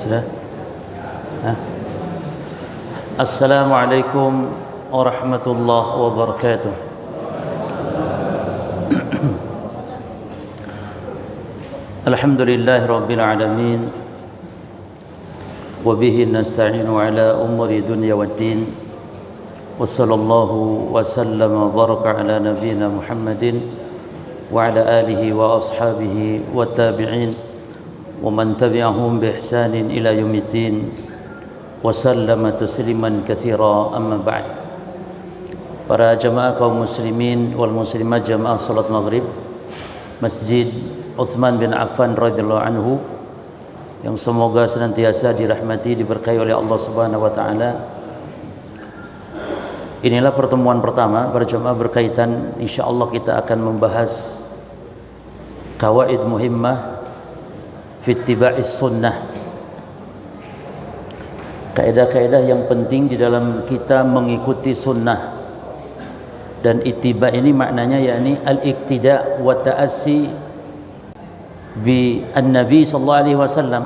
Sudah? Hah? Assalamualaikum warahmatullahi wabarakatuh. Alhamdulillahi rabbil alamin. Wa bihi nasta'inu ala umuri dunya waddin. Wa sallallahu wa sallama wa baraka ala nabiyyina Muhammadin wa ala alihi wa ashabihi wa tabi'in wa man tabi'ahum bi ihsanin ila yaumiddin wa sallama tasliman katsira, amma ba'd. Para jamaah kaum muslimin wal muslimat jamaah salat maghrib Masjid Utsman bin Affan radhiyallahu anhu yang semoga senantiasa dirahmati, diberkahi oleh Allah Subhanahu wa taala. Inilah pertemuan pertama berjamaah berkaitan, insyaallah kita akan membahas qawaid muhimmah fi ittiba'is sunnah. Kaidah-kaidah yang penting di dalam kita mengikuti sunnah. Dan ittiba ini maknanya yakni al-iqtida wa ta'assi bi an-nabi sallallahu alaihi wasallam.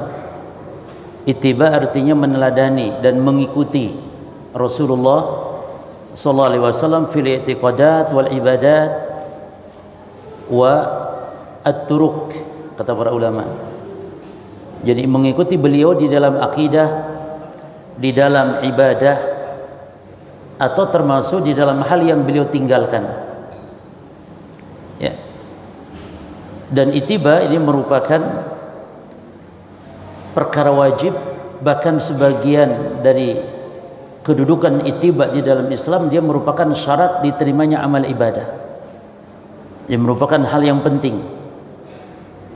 Ittiba artinya meneladani dan mengikuti Rasulullah sallallahu alaihi wasallam fil i'tiqadat wal ibadat wa at-turuq, kata para ulama. Jadi mengikuti beliau di dalam akidah, di dalam ibadah, atau termasuk di dalam hal yang beliau tinggalkan. Ya. Dan ittiba ini merupakan perkara wajib, bahkan sebagian dari kedudukan ittiba di dalam Islam dia merupakan syarat diterimanya amal ibadah. Ini merupakan hal yang penting.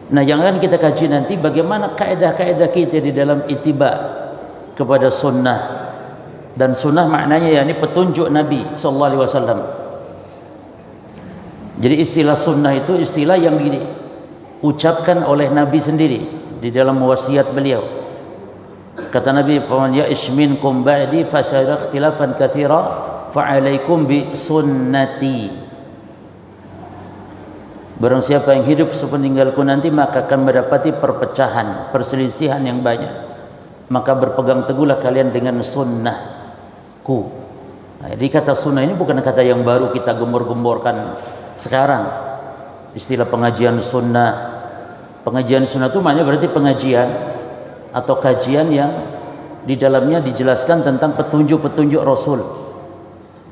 Nah, yang akan kita kaji nanti bagaimana kaidah-kaidah kita di dalam ittiba kepada sunnah. Dan sunnah maknanya yakni petunjuk Nabi sallallahu alaihi wasallam. Jadi istilah sunnah itu istilah yang diucapkan oleh Nabi sendiri di dalam wasiat beliau. Kata Nabi, "Faman ya'ish minkum ba'di fasayara ikhtilafan katsira fa'alaikum bi sunnati." Barang siapa yang hidup sepeninggalku nanti maka akan mendapati perpecahan, perselisihan yang banyak. Maka berpegang teguhlah kalian dengan sunnahku. Nah, jadi kata sunnah ini bukan kata yang baru kita gembor-gemborkan sekarang. Istilah pengajian sunnah. Pengajian sunnah itu maknanya berarti pengajian atau kajian yang di dalamnya dijelaskan tentang petunjuk-petunjuk Rasul.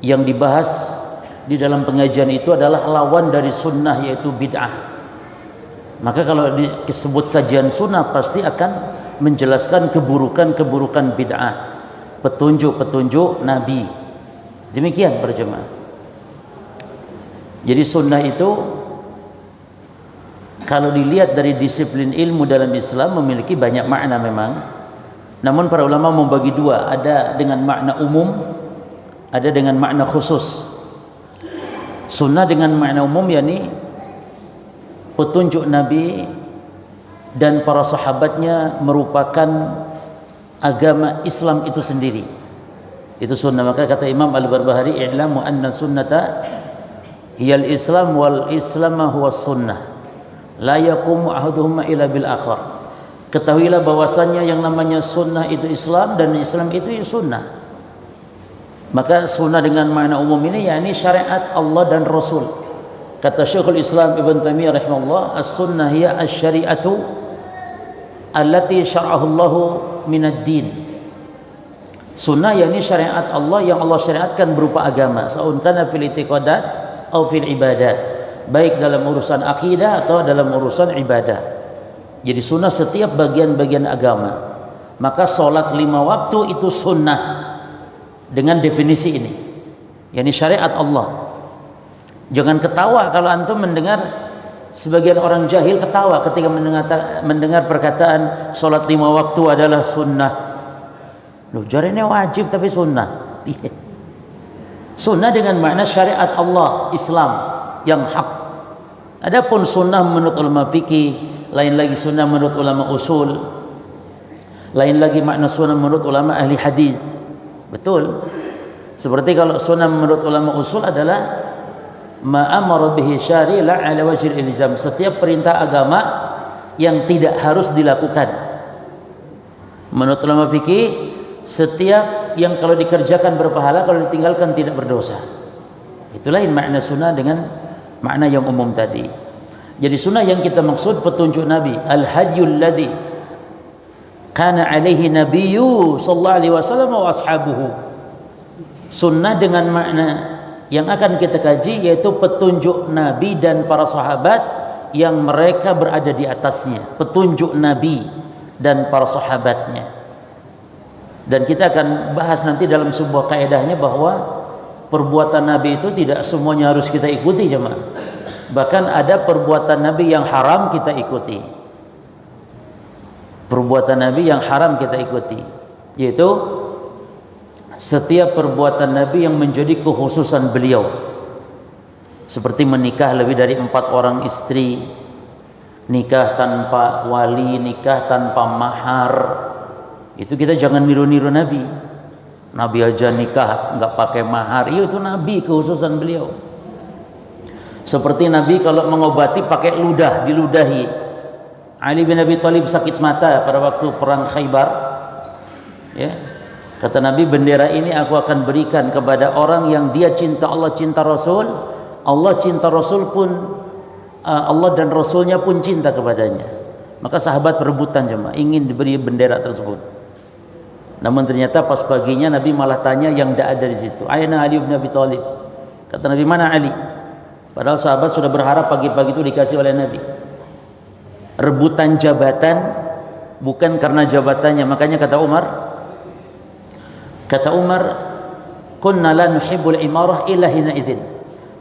Yang dibahas di dalam pengajian itu adalah lawan dari sunnah, yaitu bid'ah. Maka kalau disebut kajian sunnah pasti akan menjelaskan keburukan-keburukan bid'ah, petunjuk-petunjuk Nabi. Demikian berjemaah. Jadi sunnah itu kalau dilihat dari disiplin ilmu dalam Islam memiliki banyak makna memang. Namun para ulama membagi dua, ada dengan makna umum, ada dengan makna khusus. Sunnah dengan makna umum yakni petunjuk Nabi dan para sahabatnya merupakan agama Islam itu sendiri. Itu sunnah. Maka kata Imam Al-Barbahari, "I'lamu anna sunnata hiyal Islam wal Islam huwa sunnah. La yaqumu ahaduhuma illa bil akhar." Ketahuilah bahwasannya yang namanya sunnah itu Islam dan Islam itu sunnah. Maka sunnah dengan makna umum ini yakni syariat Allah dan Rasul. Kata Syekhul Islam Ibn Taimiyah rahimahullah, "As-sunnah hiya asy-syari'atu allati syara'ahu Allahu minad din." Sunnah yakni syariat Allah yang Allah syariatkan berupa agama, saun kana fil i'tiqadat atau fil ibadat, baik dalam urusan akidah atau dalam urusan ibadah. Jadi sunnah setiap bagian-bagian agama. Maka salat 5 waktu itu sunnah dengan definisi ini, yakni syariat Allah. Jangan ketawa kalau antum mendengar sebagian orang jahil ketawa ketika mendengar perkataan salat 5 waktu adalah sunnah. Loh, jarene wajib tapi sunnah. Sunnah dengan makna syariat Allah, Islam yang hak. Adapun sunnah menurut ulama fikih, lain lagi sunnah menurut ulama usul, lain lagi makna sunnah menurut ulama ahli hadis. Betul. Seperti kalau sunnah menurut ulama usul adalah ma amara bihi syari' la ala wajhil ilzam, setiap perintah agama yang tidak harus dilakukan. Menurut ulama fikih, setiap yang kalau dikerjakan berpahala, kalau ditinggalkan tidak berdosa. Itulah makna sunnah dengan makna yang umum tadi. Jadi sunnah yang kita maksud petunjuk Nabi, al-hadyul ladzi kana alaihi nabiyyu sallallahu alaihi wasallam wa ashabuhu. Sunnah dengan makna yang akan kita kaji yaitu petunjuk Nabi dan para sahabat yang mereka berada di atasnya, petunjuk Nabi dan para sahabatnya. Dan kita akan bahas nanti dalam sebuah kaedahnya bahwa perbuatan Nabi itu tidak semuanya harus kita ikuti jemaah. Bahkan ada perbuatan Nabi yang haram kita ikuti. Perbuatan Nabi yang haram kita ikuti, yaitu setiap perbuatan Nabi yang menjadi kekhususan beliau, seperti menikah lebih dari 4 orang istri, nikah tanpa wali, nikah tanpa mahar. Itu kita jangan niru-niru Nabi. Nabi aja nikah nggak pakai mahar, itu Nabi, kekhususan beliau. Seperti Nabi kalau mengobati pakai ludah, diludahi. Ali bin Abi Thalib sakit mata pada waktu perang Khaybar, ya. Kata Nabi, bendera ini aku akan berikan kepada orang yang dia cinta Allah, cinta Rasul. Allah cinta Rasul pun, Allah dan Rasulnya pun cinta kepadanya. Maka sahabat rebutan jemaah, ingin diberi bendera tersebut. Namun ternyata pas paginya Nabi malah tanya yang tidak ada di situ, "Aina Ali bin Abi Thalib?" Kata Nabi, "Mana Ali?" Padahal sahabat sudah berharap pagi-pagi itu dikasih oleh Nabi. Rebutan jabatan bukan karena jabatannya. Makanya kata Umar, kunna la nuhibbul imarah illa hina idzin.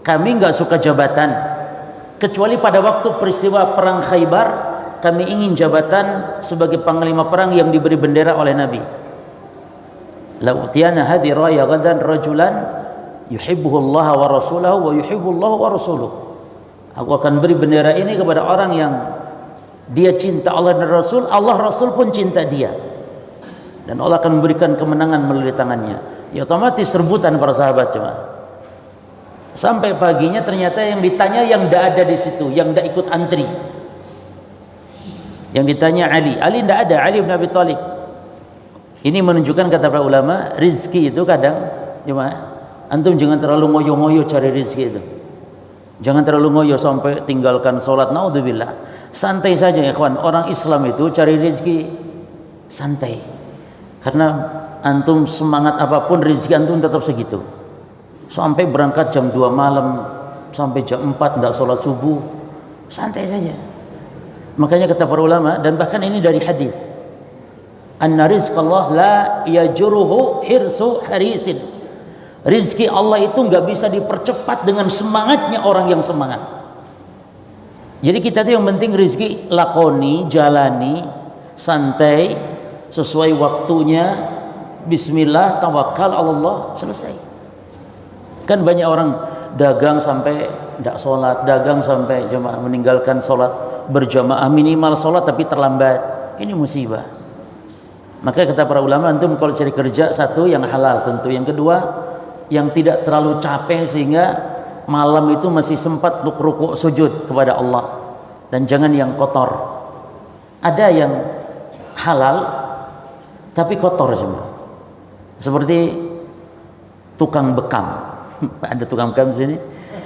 Kami enggak suka jabatan kecuali pada waktu peristiwa perang Khaybar. Kami ingin jabatan sebagai panglima perang yang diberi bendera oleh Nabi. La utiyana hadhi raya ghadan rajulan yuhibbuhu Allah wa rasulahu wa yuhibbu Allah wa rasuluhu. Aku akan beri bendera ini kepada orang yang dia cinta Allah dan Rasul, Allah Rasul pun cinta dia, dan Allah akan memberikan kemenangan melalui tangannya. Ya otomatis rebutan para sahabat cuma. Sampai paginya ternyata yang ditanya yang tidak ada di situ, yang tidak ikut antri. Yang ditanya Ali tidak ada, Ali bin Abi Thalib. Ini menunjukkan kata para ulama, rizki itu kadang cuma antum jangan terlalu ngoyo-ngoyo cari rizki itu. Jangan terlalu ngoyo sampai tinggalkan sholat, naudzubillah. Santai saja ya kawan. Orang Islam itu cari rezeki santai. Karena antum semangat apapun, rezeki antum tetap segitu. Sampai berangkat jam 2 malam, sampai jam 4 tidak sholat subuh, santai saja. Makanya kata para ulama, dan bahkan ini dari hadis, anna rizqallah la yajuruhu hirsu harisin. Rizki Allah itu nggak bisa dipercepat dengan semangatnya orang yang semangat. Jadi kita tuh yang penting rizki lakoni, jalani, santai, sesuai waktunya, bismillah, tawakal Allah, selesai. Kan banyak orang dagang sampai tidak sholat, dagang sampai jemaah meninggalkan sholat berjamaah, minimal sholat tapi terlambat. Ini musibah. Maka kata para ulama, antum kalau cari kerja, satu yang halal tentu, yang kedua yang tidak terlalu capek sehingga malam itu masih sempat untuk rukuk sujud kepada Allah, dan jangan yang kotor. Ada yang halal tapi kotor semua, seperti tukang bekam. Ada tukang bekam di sini,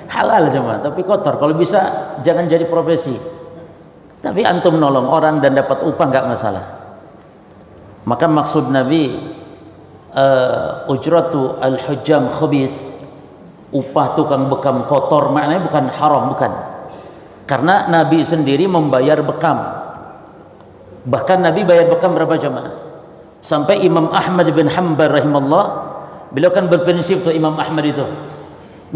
halal semua tapi kotor. Kalau bisa jangan jadi profesi, tapi antum nolong orang dan dapat upah nggak masalah. Maka maksud Nabi ujratu al-hujjam khabis, upah tukang bekam kotor, maknanya bukan haram, bukan. Karena Nabi sendiri membayar bekam. Bahkan Nabi bayar bekam berapa jemaah? Sampai Imam Ahmad bin Hanbal rahimahullah, beliau kan berprinsip tuh Imam Ahmad itu,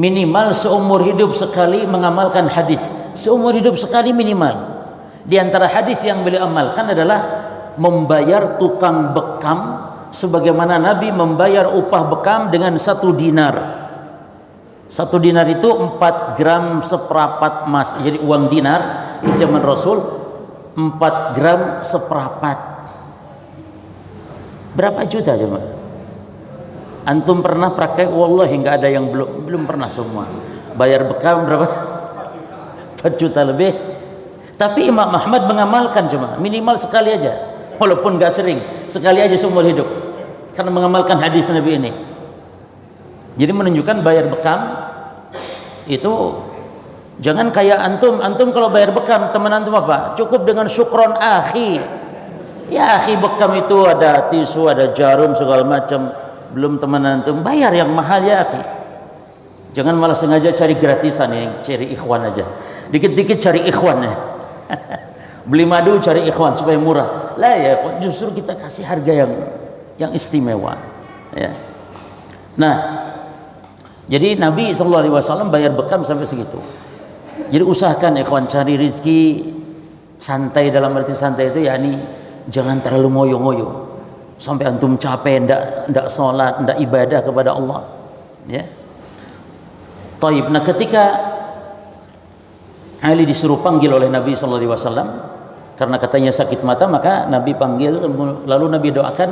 minimal seumur hidup sekali mengamalkan hadis. Seumur hidup sekali minimal. Di antara hadis yang beliau amalkan adalah membayar tukang bekam sebagaimana Nabi membayar upah bekam dengan 1 dinar. 1 dinar itu 4 gram seperempat emas. Jadi uang dinar di zaman Rasul 4 gram seperempat. Berapa juta coba? Antum pernah praktek? Wallahi nggak ada yang belum pernah semua. Bayar bekam berapa? 4 juta lebih. Tapi Imam Ahmad mengamalkan cuma minimal sekali aja. walaupun gak sering, sekali aja seumur hidup, karena mengamalkan hadis Nabi ini. Jadi menunjukkan bayar bekam itu jangan kayak antum kalau bayar bekam, teman antum apa? Cukup dengan syukron akhi. Ya akhi, bekam itu ada tisu, ada jarum segala macam. Belum teman antum, bayar yang mahal ya akhi. Jangan malah sengaja cari gratisan, yang cari ikhwan aja. Dikit-dikit cari ikhwan ya. Beli madu cari ikhwan supaya murah. Lah ya, justru kita kasih harga yang istimewa. Ya. Nah, jadi Nabi SAW bayar bekam sampai segitu. Jadi usahakan ikhwan cari rizki santai, dalam arti santai itu yakni jangan terlalu ngoyo-ngoyo sampai antum capek ndak sholat, ndak ibadah kepada Allah. Ya. Taib. Nah, ketika Ali disuruh panggil oleh Nabi SAW karena katanya sakit mata, maka Nabi panggil, lalu Nabi doakan,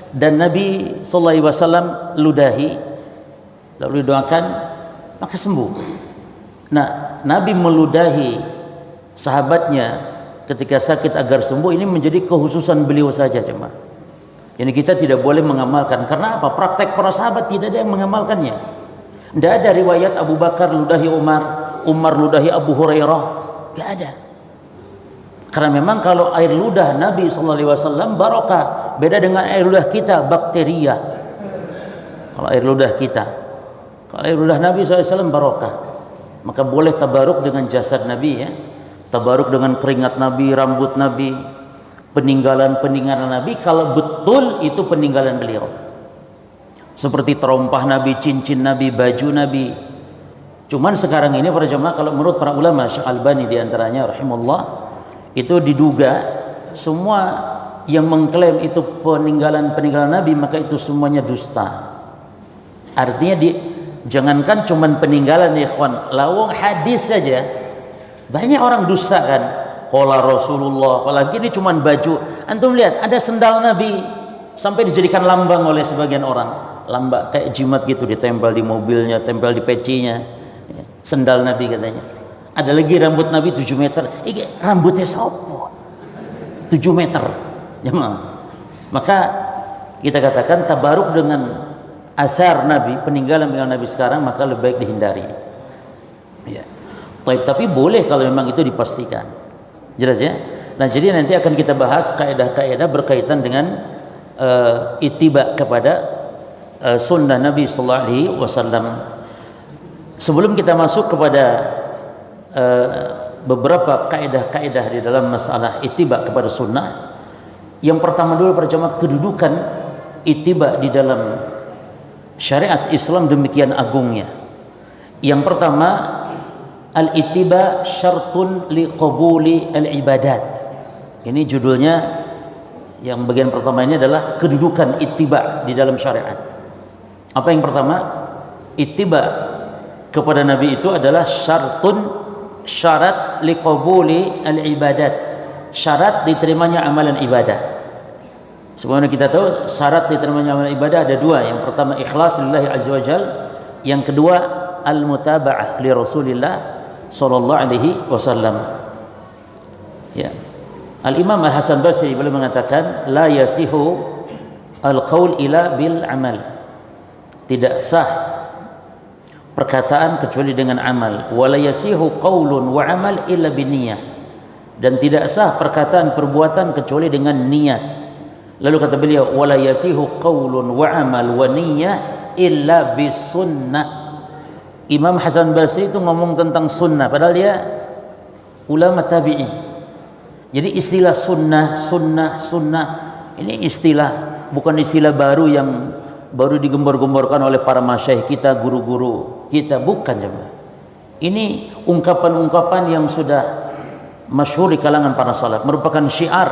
dan Nabi SAW ludahi, lalu doakan, maka sembuh. Nah, Nabi meludahi sahabatnya ketika sakit agar sembuh, ini menjadi kekhususan beliau saja, jemaah. Ini kita tidak boleh mengamalkan. Karena apa? Praktek para sahabat tidak ada yang mengamalkannya. Tidak ada riwayat Abu Bakar ludahi Umar ludahi Abu Hurairah, tidak ada. Karena memang kalau air ludah Nabi SAW barokah, beda dengan air ludah kita, bakteria. Kalau air ludah kita, kalau air ludah Nabi SAW barokah, maka boleh tabaruk dengan jasad Nabi, ya, tabaruk dengan keringat Nabi, rambut Nabi, peninggalan Nabi, kalau betul itu peninggalan beliau. Seperti terompah Nabi, cincin Nabi, baju Nabi. Cuman sekarang ini para jemaah, kalau menurut para ulama, Syekh Albani diantaranya rahimahullah, itu diduga semua yang mengklaim itu peninggalan Nabi, maka itu semuanya dusta. Artinya jangankan cuman peninggalan ya ikhwan, lawang hadis saja banyak orang dusta kan. Qala Rasulullah, apalagi ini cuman baju. Antum lihat ada sendal Nabi sampai dijadikan lambang oleh sebagian orang. Lambang kayak jimat gitu, ditempel di mobilnya, tempel di pecinya. Sendal Nabi katanya. Ada lagi rambut Nabi 7 meter. Iki rambutnya sopo? 7 meter. Ya, maka kita katakan tabaruk dengan asar Nabi, peninggalan Nabi sekarang, maka lebih baik dihindari. Ya. Tapi boleh kalau memang itu dipastikan. Jelas ya? Nah, jadi nanti akan kita bahas kaidah-kaidah berkaitan dengan ittiba kepada sunnah Nabi sallallahu alaihi wasallam. Sebelum kita masuk kepada beberapa kaidah-kaidah di dalam masalah ittiba kepada sunnah, yang pertama dulu para jemaah, kedudukan ittiba di dalam syariat Islam demikian agungnya. Yang pertama, al-ittiba syartun liqabuli al-ibadat. Ini judulnya, yang bagian pertama ini adalah kedudukan ittiba di dalam syariat. Apa yang pertama? Ittiba kepada Nabi itu adalah syarat liqabuli al-ibadat, syarat diterimanya amalan ibadah. Sebagaimana kita tahu, syarat diterimanya amalan ibadah ada dua. Yang pertama ikhlas lillahi azza wajal, yang kedua al-mutaba'ah li Rasulillah sallallahu alaihi wasallam. Ya. Al-Imam Al-Hasan Basri beliau mengatakan la yasihu al-qaul ila bil amal. Tidak sah perkataan kecuali dengan amal. Wala yasihu qaulun wa amal illa binniyah. Dan tidak sah perkataan perbuatan kecuali dengan niat. Lalu kata beliau, wala yasihu qaulun wa amal wa niyyah illa bisunnah. Imam Hasan Basri itu ngomong tentang sunnah, padahal dia ulama tabi'in. Jadi istilah sunnah ini istilah, bukan istilah baru yang baru digembor-gemborkan oleh para masyayikh kita, guru-guru kita, bukan jemaah. Ini ungkapan-ungkapan yang sudah masyhur di kalangan para salaf, merupakan syiar,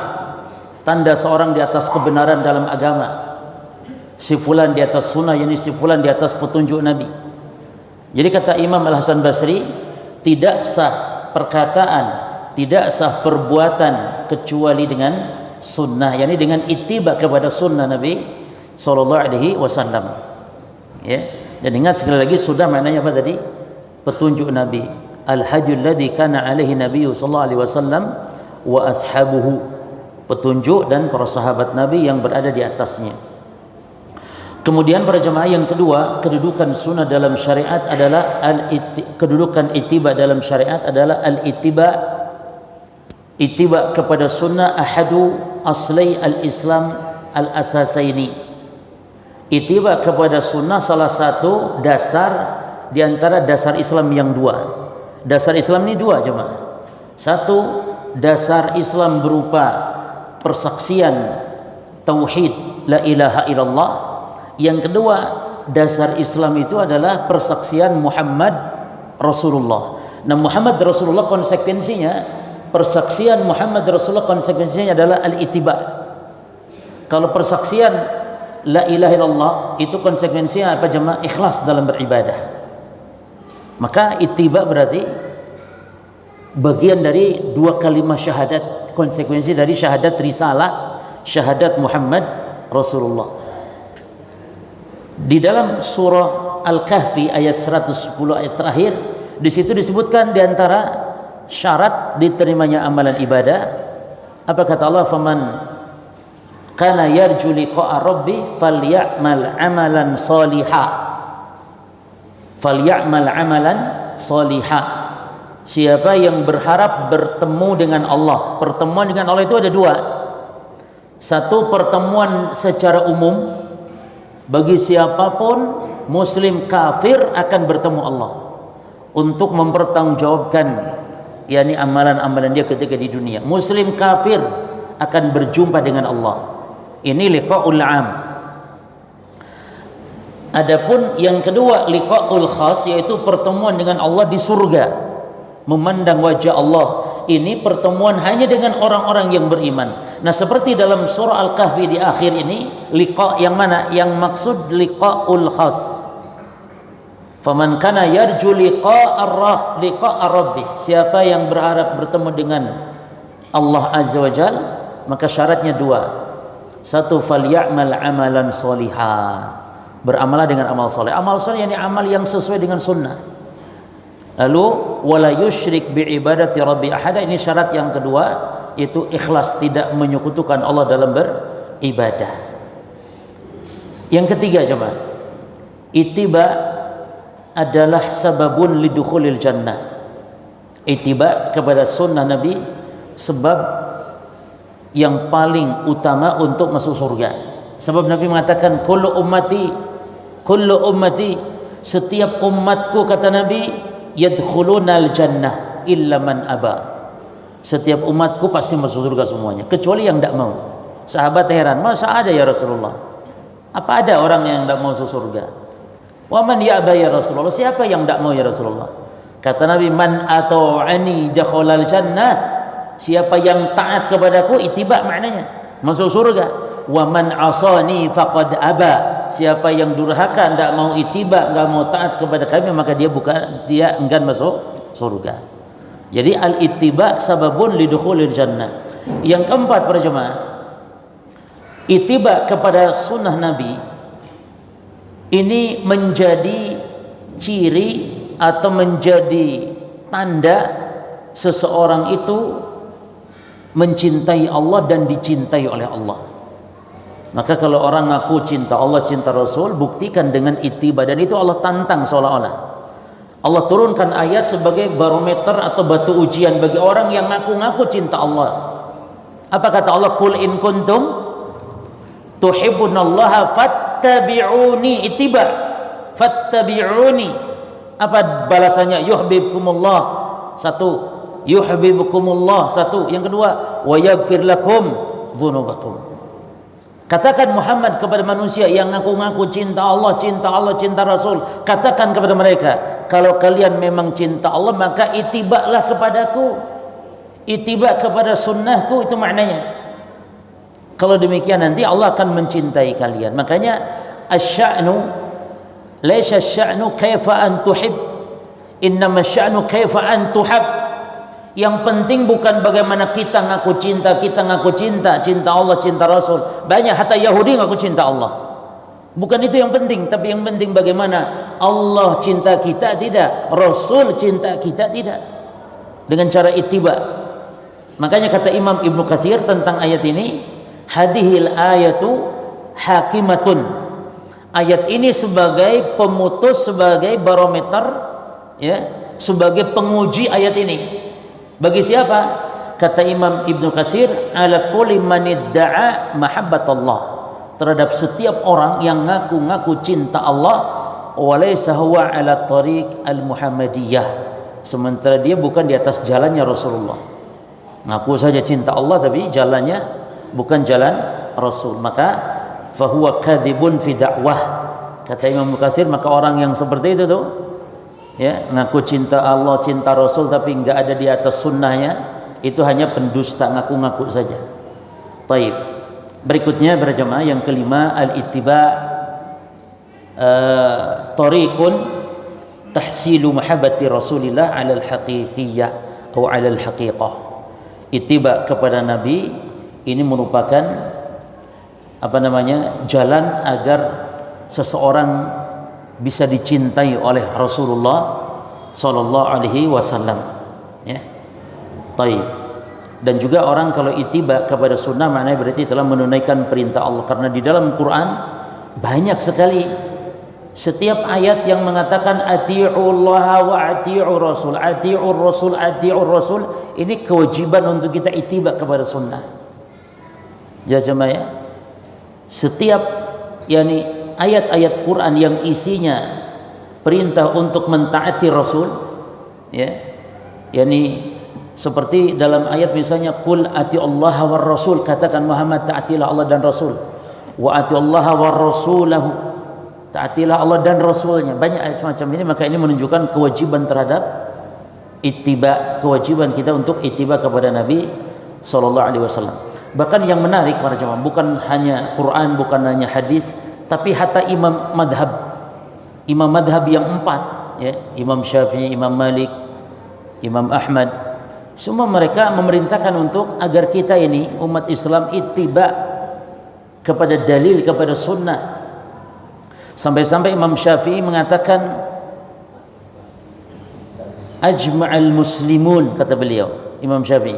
tanda seorang di atas kebenaran dalam agama. Si fulan di atas sunnah, yakni si fulan di atas petunjuk Nabi. Jadi kata Imam Al-Hasan Basri, tidak sah perkataan, tidak sah perbuatan kecuali dengan sunnah, yakni dengan ittiba kepada sunnah Nabi sallallahu alaihi wasallam. Ya. Dan ingat sekali lagi, sudah maknanya apa tadi? Petunjuk Nabi. Al-hajjul ladzi kana alaihi Nabi sallallahu alaihi wasallam wa ashabuhu. petunjuk dan para sahabat Nabi yang berada di atasnya. Kemudian para jemaah, yang kedua, kedudukan sunnah dalam syariat adalah kedudukan ittiba dalam syariat adalah ittiba kepada sunnah ahadu aslai al-Islam al-asasaini. Ittiba kepada sunnah salah satu dasar di antara dasar Islam yang dua. Dasar Islam ini dua jemaah. Satu, dasar Islam berupa persaksian tauhid la ilaha illallah. Yang kedua, dasar Islam itu adalah persaksian Muhammad Rasulullah. Nah, Muhammad Rasulullah konsekuensinya, persaksian Muhammad Rasulullah konsekuensinya adalah al-ittiba. Kalau persaksian la ilaha illallah itu konsekuensinya apa jemaah? Ikhlas dalam beribadah. Maka ittiba berarti bagian dari dua kalimat syahadat, konsekuensi dari syahadat risalah, syahadat Muhammad Rasulullah. Di dalam surah Al-Kahfi ayat 110 ayat terakhir, di situ disebutkan di antara syarat diterimanya amalan ibadah, apa kata Allah? Faman kana yarju liqa'a rabbih falyamal amalan salihah. Falyamal amalan salihah. Siapa yang berharap bertemu dengan Allah. Pertemuan dengan Allah itu ada dua. Satu, pertemuan secara umum, bagi siapapun muslim kafir akan bertemu Allah untuk mempertanggungjawabkan yakni amalan-amalan dia ketika di dunia. Muslim kafir akan berjumpa dengan Allah. Ini liqa'ul 'am. Adapun yang kedua, liqa'ul khas, yaitu pertemuan dengan Allah di surga, memandang wajah Allah. Ini pertemuan hanya dengan orang-orang yang beriman. Nah, seperti dalam surah Al-Kahfi di akhir ini, liqa yang mana? Yang maksud liqa'ul khas. Faman kana yarju liqa'a rabbi. Siapa yang berharap bertemu dengan Allah Azza wa Jal, maka syaratnya dua. Satu, falyamal amalan solihah. Beramal dengan amal soleh. Amal soleh yakni amal yang sesuai dengan sunnah. Lalu wala yusyrik bi ibadati rabbi ahada. Ini syarat yang kedua, yaitu ikhlas, tidak menyekutukan Allah dalam beribadah. Yang ketiga jemaah, ittiba adalah sababun lidukhulil jannah. Ittiba kepada sunnah Nabi sebab yang paling utama untuk masuk surga. Sebab Nabi mengatakan kullu ummati, setiap umatku, kata Nabi, yadkhulunal jannah illa man aba. Setiap umatku pasti masuk surga semuanya, kecuali yang tidak mau. Sahabat heran, masa ada ya Rasulullah? Apa ada orang yang tidak mau masuk surga? Wa man ya'ba ya Rasulullah? Siapa yang tidak mau ya Rasulullah? Kata Nabi, man ata'ani dakhalal jannah. Siapa yang taat kepadaku, ittiba maknanya masuk surga. Wa man asani faqad aba. Siapa yang durhaka, tidak mau ittiba, enggak mau taat kepada kami, maka dia enggan masuk surga. Jadi al-ittiba sababun lidukhulil jannah. Yang keempat para jemaah, ittiba kepada sunnah Nabi ini menjadi ciri atau menjadi tanda seseorang itu mencintai Allah dan dicintai oleh Allah. Maka kalau orang ngaku cinta Allah, cinta Rasul, buktikan dengan ittiba. Dan itu Allah tantang seolah-olah. Allah turunkan ayat sebagai barometer atau batu ujian bagi orang yang ngaku-ngaku cinta Allah. Apa kata Allah? Qul in kuntum tuhibbunallaha fattabi'uni. Ittiba, fattabi'uni. Apa balasannya? Yuhibbukumullah. Satu, yuhibbukumullah. Satu. Yang kedua, wa yaghfir lakum dzunubakum. Katakan Muhammad kepada manusia yang ngaku-ngaku cinta Allah, cinta Rasul. Katakan kepada mereka, kalau kalian memang cinta Allah, maka itibaklah kepadaku. Itibak kepada sunnahku, itu maknanya. Kalau demikian nanti Allah akan mencintai kalian. Makanya asya'nu laisa asya'nu kaifa an tuhib, innama asya'nu kaifa an tuhab. Yang penting bukan bagaimana kita ngaku cinta, cinta Allah, cinta Rasul. Banyak hatta Yahudi ngaku cinta Allah. Bukan itu yang penting, tapi yang penting bagaimana Allah cinta kita, tidak, Rasul cinta kita, tidak. Dengan cara ittiba. Makanya kata Imam Ibnu Katsir tentang ayat ini, hadhil ayatu hakimatun. Ayat ini sebagai pemutus, sebagai barometer, ya, sebagai penguji ayat ini. Bagi siapa? Kata Imam Ibnu Katsir, ala kulli man idda'a mahabbatullah, terhadap setiap orang yang ngaku-ngaku cinta Allah, walaysa huwa ala tariq al-muhammadiyah, sementara dia bukan di atas jalannya Rasulullah. Ngaku saja cinta Allah tapi jalannya bukan jalan Rasul, maka fahuwa kadzibun fi dakwah. Kata Imam Mukatsir, maka orang yang seperti itu tuh, ya, ngaku cinta Allah, cinta Rasul tapi enggak ada di atas sunnahnya, itu hanya pendusta, ngaku-ngaku saja. Taib. Berikutnya berjamaah yang kelima, al-ittiba' tariqun tahsilu mahabbati Rasulillah 'ala al-haqiqiyyah atau 'ala al-haqiqah. Ittiba kepada Nabi ini merupakan jalan agar seseorang bisa dicintai oleh Rasulullah sallallahu alaihi wasallam, ya. Taib. Dan juga orang kalau ittiba kepada sunnah maknanya berarti telah menunaikan perintah Allah, karena di dalam Quran banyak sekali setiap ayat yang mengatakan ati'ullaha wa ati'ur rasul, ati'ur rasul, ati'ur rasul, ini kewajiban untuk kita ittiba kepada sunnah. Ya jemaah, ya. Setiap ayat-ayat Quran yang isinya perintah untuk mentaati Rasul, ya, seperti dalam ayat misalnya qul atiullaha war rasul, katakan Muhammad taatilah Allah dan Rasul, wa atiullaha war rasulahu, taatilah Allah dan Rasulnya. Banyak ayat semacam ini, maka ini menunjukkan kewajiban terhadap ittiba, kewajiban kita untuk ittiba kepada Nabi sallallahu alaihi wasallam. Bahkan yang menarik para jemaah, bukan hanya Quran, bukan hanya hadis, tapi hatta imam madhab yang 4, ya, Imam Syafi'i, Imam Malik, Imam Ahmad, semua mereka memerintahkan untuk agar kita ini umat Islam ittiba kepada dalil, kepada sunnah. Sampai-sampai Imam Syafi'i mengatakan ajma'al muslimun, kata beliau Imam Syafi'i,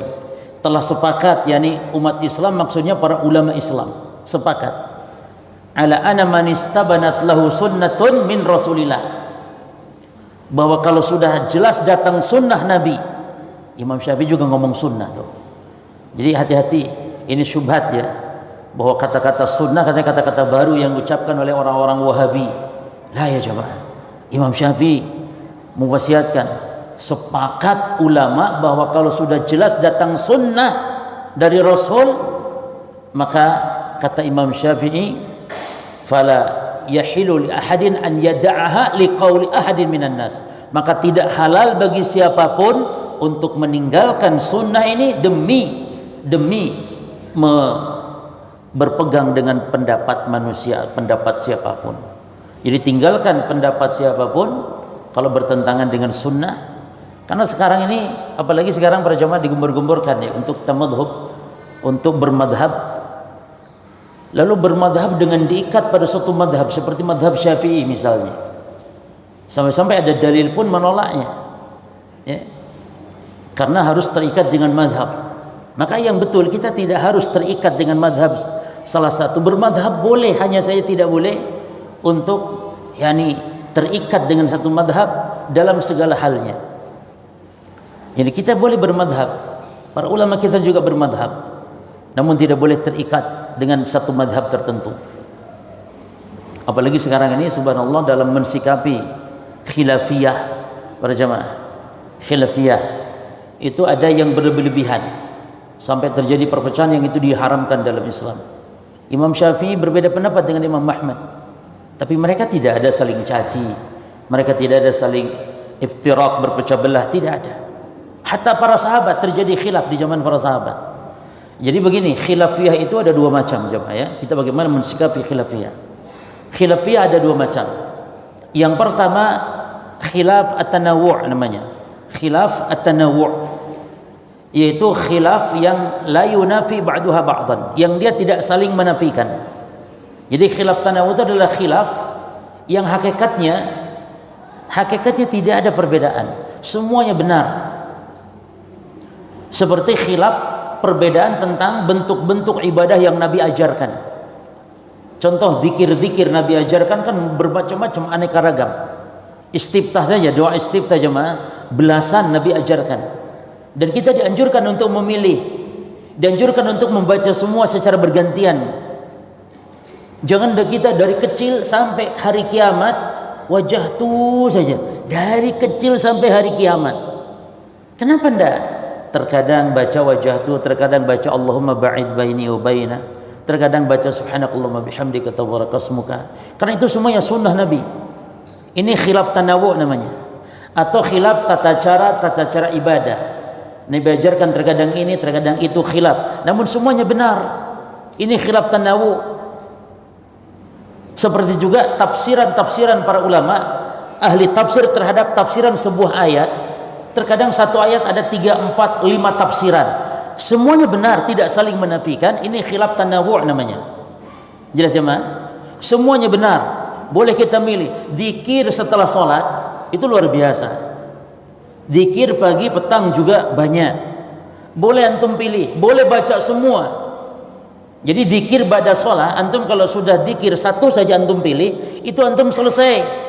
telah sepakat, yakni umat Islam maksudnya para ulama Islam sepakat, ala anna man istabanat lahu sunnatun min Rasulillah, bahwa kalau sudah jelas datang sunnah Nabi. Imam Syafi'i juga ngomong sunnah tuh. Jadi hati-hati, ini syubhat, ya, bahwa kata-kata sunnah katanya kata-kata baru yang diucapkan oleh orang-orang Wahabi. Lah ya jemaah, Imam Syafi'i mewasiatkan, sepakat ulama bahwa kalau sudah jelas datang sunnah dari Rasul, maka kata Imam Syafi'i, fala yahilu li ahadin an yada'aha liqauli ahadin minan nas, maka tidak halal bagi siapapun untuk meninggalkan sunnah ini demi berpegang dengan pendapat manusia, pendapat siapapun. Jadi tinggalkan pendapat siapapun kalau bertentangan dengan sunnah. Karena sekarang ini, apalagi sekarang para jamaah digembur-gemburkan, ya, untuk tamadhub, untuk bermadhab, lalu bermadhab dengan diikat pada suatu madhab seperti madhab Syafi'i misalnya, sampai-sampai ada dalil pun menolaknya, ya, karena harus terikat dengan madhab. Maka yang betul, kita tidak harus terikat dengan madhab salah satu. Bermadhab boleh, hanya saya tidak boleh untuk terikat dengan satu madhab dalam segala halnya. Jadi kita boleh bermadhab, para ulama kita juga bermadhab, namun tidak boleh terikat dengan satu madhab tertentu. Apalagi sekarang ini subhanallah dalam mensikapi khilafiyah, para jamaah, khilafiyah itu ada yang berlebihan sampai terjadi perpecahan yang itu diharamkan dalam Islam. Imam Syafi'i berbeda pendapat dengan Imam Ahmad, tapi mereka tidak ada saling caci, mereka tidak ada saling iftirak, berpecah belah, tidak ada. Hatta para sahabat terjadi khilaf di zaman para sahabat. Jadi begini, khilafiyah itu ada dua macam jemaah, ya. Kita bagaimana mensikapi khilafiyah. Khilafiyah ada dua macam. Yang pertama khilaf at-tanawwu' namanya. Khilaf at-tanawwu', yaitu khilaf yang la yunafi ba'duha ba'dan, yang dia tidak saling menafikan. Jadi khilaf tanawwu' itu adalah khilaf yang hakikatnya tidak ada perbedaan, semuanya benar. Seperti khilaf perbedaan tentang bentuk-bentuk ibadah yang Nabi ajarkan. Contoh zikir-zikir Nabi ajarkan kan bermacam-macam, aneka ragam. Istiftah saja, doa istiftah jemaah, belasan Nabi ajarkan. Dan kita dianjurkan untuk memilih, dianjurkan untuk membaca semua secara bergantian. Jangan kita dari kecil sampai hari kiamat wajah tuh saja, dari kecil sampai hari kiamat. Kenapa enggak? Terkadang baca wajah tuh, terkadang baca Allahumma ba'id baini wa baina, terkadang baca subhanakallahumma bihamdika tabarakasmuka. Karena itu semuanya sunnah Nabi. Ini khilaf tanawu namanya, atau khilaf tata cara ibadah. Nabi ajarkan terkadang ini, terkadang itu khilaf, namun semuanya benar. Ini khilaf tanawu. Seperti juga tafsiran para ulama, ahli tafsir terhadap tafsiran sebuah ayat. Terkadang satu ayat ada 3, 4, 5 tafsiran. Semuanya benar, tidak saling menafikan. Ini khilaf tanawu' namanya. Jelas jemaah? Semuanya benar. Boleh kita milih. Zikir setelah sholat itu luar biasa. Zikir pagi petang juga banyak. Boleh antum pilih. Boleh baca semua. Jadi zikir ba'da sholat, antum kalau sudah zikir satu saja antum pilih, itu antum selesai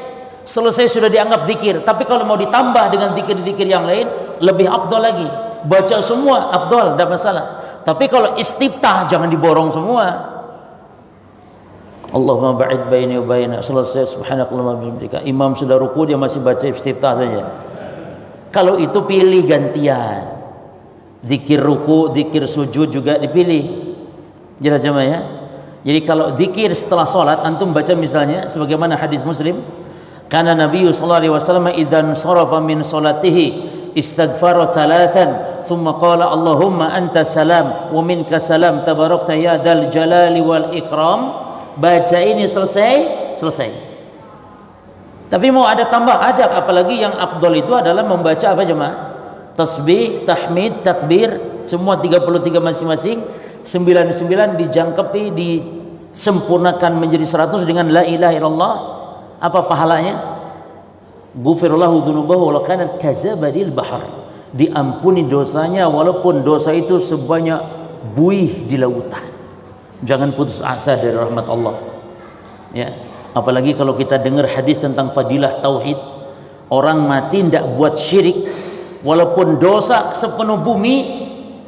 sudah dianggap zikir. Tapi kalau mau ditambah dengan zikir-zikir yang lain, lebih afdal lagi. Baca semua afdal, tidak masalah. Tapi kalau istiftah jangan diborong semua. Allahumma ba'id baini wa baina, selesai subhanakallahumma bihamdika. Imam sudah ruku dia masih baca istiftah saja. Kalau itu pilih gantian. Zikir ruku, zikir sujud juga dipilih. Jelas jemaah ya. Jadi kalau zikir setelah salat antum baca misalnya sebagaimana hadis Muslim, kana Nabi sallallahu alaihi wasallam idzan sarafa min salatihi istaghfara thalathan thumma qala Allahumma anta salam wa minka salam tabarakta ya dzal jalali wal ikram. Baca ini selesai. Tapi mau ada tambah, ada. Apalagi yang afdal itu adalah membaca apa jemaah? Tasbih, tahmid, takbir, semua 33 masing-masing. 99 dijangkepi, disempurnakan menjadi 100 dengan la ilaha illallah. Apa pahalanya? Ghufirallahu dzunubahu wa kanat kazabadil bahar. Diampuni dosanya walaupun dosa itu sebanyak buih di lautan. Jangan putus asa dari rahmat Allah. Ya, apalagi kalau kita dengar hadis tentang fadilah tauhid, orang mati tidak buat syirik walaupun dosa sepenuh bumi,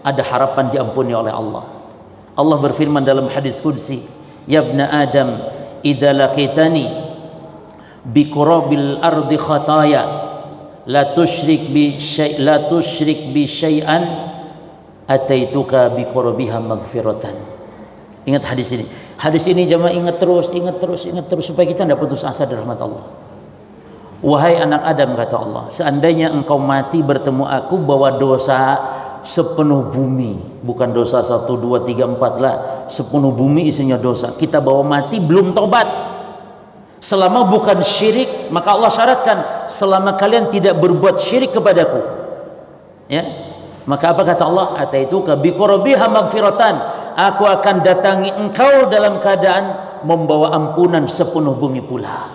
ada harapan diampuni oleh Allah. Allah berfirman dalam hadis qudsi, ya ibna adam idza laqitani bi qurabil ardi khataya la tusyrik bi syai'an ataituka bi qurbiha maghfiratan. Ingat hadis ini. Hadis ini jemaah ingat terus supaya kita tidak putus asa dari rahmat Allah. Wahai anak Adam, kata Allah, seandainya engkau mati bertemu aku bawa dosa sepenuh bumi, bukan dosa 1, 2, 3, 4 lah, sepenuh bumi isinya dosa, kita bawa mati belum taubat, selama bukan syirik, maka Allah syaratkan selama kalian tidak berbuat syirik kepadaku, ya, maka apa kata Allah? Ataituka biqurbiha maghfiratan, aku akan datangi engkau dalam keadaan membawa ampunan sepenuh bumi pula.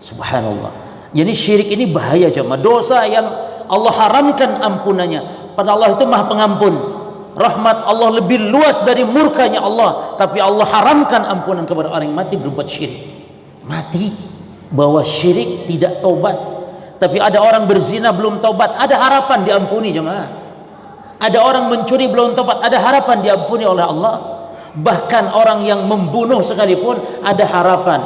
Subhanallah. Jadi syirik ini bahaya jemaah, dosa yang Allah haramkan ampunannya. Pada Allah itu maha pengampun, rahmat Allah lebih luas dari murkanya Allah, tapi Allah haramkan ampunan kepada orang yang mati berbuat syirik. Mati bawa syirik, tidak taubat. Tapi ada orang berzina belum taubat, ada harapan diampuni jemaah. Ada orang mencuri belum taubat, ada harapan diampuni oleh Allah. Bahkan orang yang membunuh sekalipun ada harapan.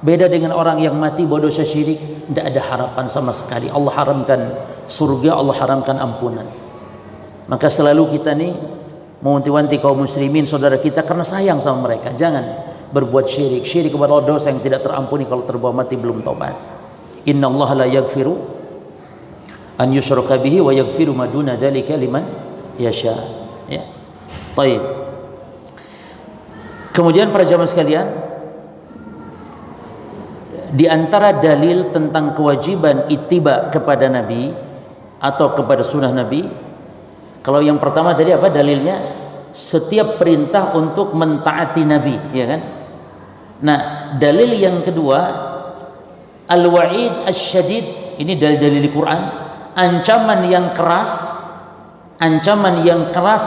Beda dengan orang yang mati berdosa syirik, tidak ada harapan sama sekali. Allah haramkan surga, Allah haramkan ampunan. Maka selalu kita nih mewanti-wanti kaum muslimin saudara kita karena sayang sama mereka, jangan berbuat syirik kepada Allah, dosa yang tidak terampuni kalau terbawa mati belum taubat. Innallaha la yaghfiru an yushraka bihi wa yaghfiru ma duna dzalika liman yasha. Ya. Baik. Kemudian para jamaah sekalian, di antara dalil tentang kewajiban ittiba kepada Nabi atau kepada sunnah Nabi, kalau yang pertama tadi apa dalilnya? Setiap perintah untuk mentaati Nabi, ya kan? Nah, dalil yang kedua, al-wa'id asy-syadid, ini dalil-dalil Quran, ancaman yang keras,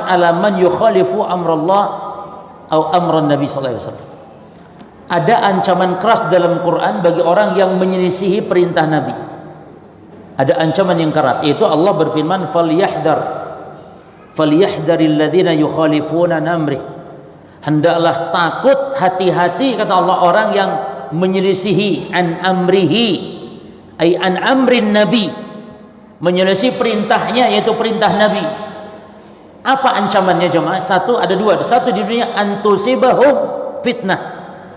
ala man yukhalifu amrallah atau amran Nabi sallallahu alaihi wasallam. Ada ancaman keras dalam Quran bagi orang yang menyelisihi perintah Nabi. Ada ancaman yang keras, yaitu Allah berfirman, falyahdharil ladzina yukhalifuna an amrih. Hendaklah takut, hati-hati kata Allah orang yang menyelisihi an amrihi, ay an amrin nabi, menyelisihi perintahnya, yaitu perintah Nabi. Apa ancamannya jemaah? Ada dua. Satu di dunia, antusibahum fitnah,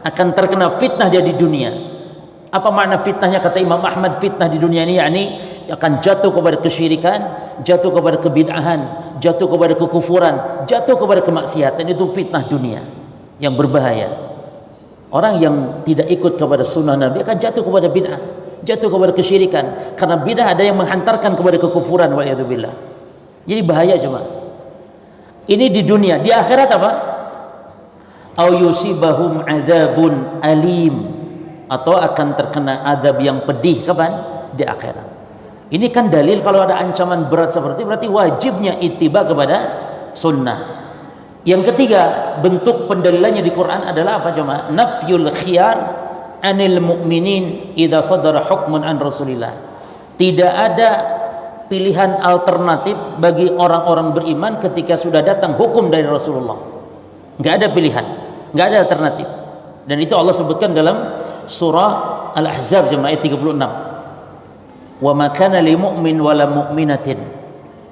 akan terkena fitnah dia di dunia. Apa makna fitnahnya? Kata Imam Ahmad, fitnah di dunia ini yakni akan jatuh kepada kesyirikan, jatuh kepada kebid'ahan, jatuh kepada kekufuran, jatuh kepada kemaksiatan. Itu fitnah dunia yang berbahaya. Orang yang tidak ikut kepada sunnah Nabi akan jatuh kepada bid'ah, jatuh kepada kesyirikan. Karena bid'ah ada yang menghantarkan kepada kekufuran, waliyadzubillah. Jadi bahaya cuma. Ini di dunia. Di akhirat apa? Au yusibahum adzabun alim, atau akan terkena azab yang pedih. Kapan? Di akhirat. Ini kan dalil kalau ada ancaman berat seperti, berarti wajibnya ittiba kepada sunnah. Yang ketiga, bentuk pendalilannya di Quran adalah apa jemaah? Nafyul khiyar anil mu'minin idza sadara hukmun an Rasulillah. Tidak ada pilihan alternatif bagi orang-orang beriman ketika sudah datang hukum dari Rasulullah. Enggak ada pilihan, enggak ada alternatif. Dan itu Allah sebutkan dalam surah Al-Ahzab ayat 36. Wa ma kana lil mu'min wala mu'minatin.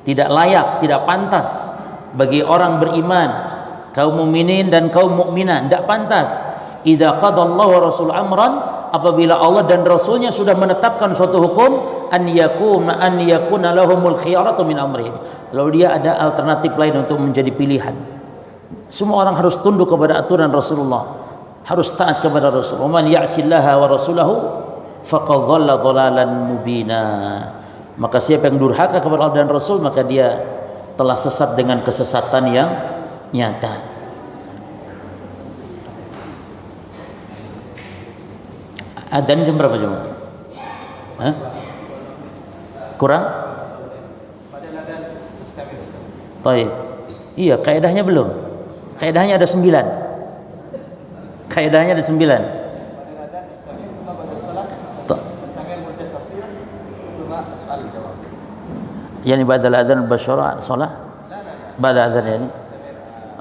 Tidak layak, tidak pantas bagi orang beriman, kaum mukminin dan kaum mukminah, tidak pantas. Idza qadallahu wa rasul amran, apabila Allah dan Rasulnya sudah menetapkan suatu hukum, an yakuna lahumul khiyaratu min amrihim. Lalu dia ada alternatif lain untuk menjadi pilihan. Semua orang harus tunduk kepada aturan Rasulullah, harus taat kepada Rasul. Wa man ya'sillaha wa rasulahu faqad dhalla dhalalan mubina. Maka siapa yang durhaka kepada Allah dan Rasul, maka dia telah sesat dengan kesesatan yang nyata. Adzan jam berapa jam? Hah? Kurang? Taib. Iya, kaidahnya belum. Kaidahnya ada 9. Kaidahnya ada 9. Yani ba'da al-adzan basyara shalah? Ba'da adzan yani?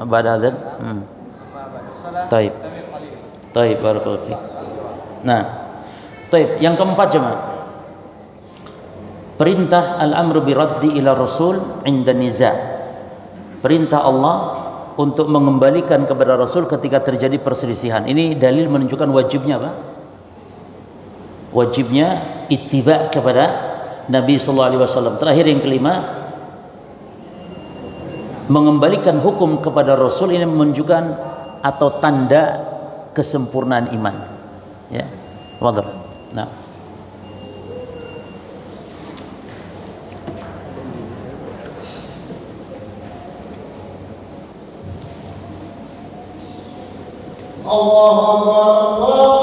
Ba'da adzan? Taib. Taib, barakallahu fiik. Nah, taib. Yang keempat jemaah, perintah al-amru biraddi ila rasul inda niza'. Perintah Allah untuk mengembalikan kepada Rasul ketika terjadi perselisihan. Ini dalil menunjukkan wajibnya apa? Wajibnya ittiba kepada Nabi sallallahu alaihi wasallam. Terakhir yang kelima, mengembalikan hukum kepada Rasul ini menunjukkan atau tanda kesempurnaan iman. Ya, wadah. Nah, Allahu Akbar.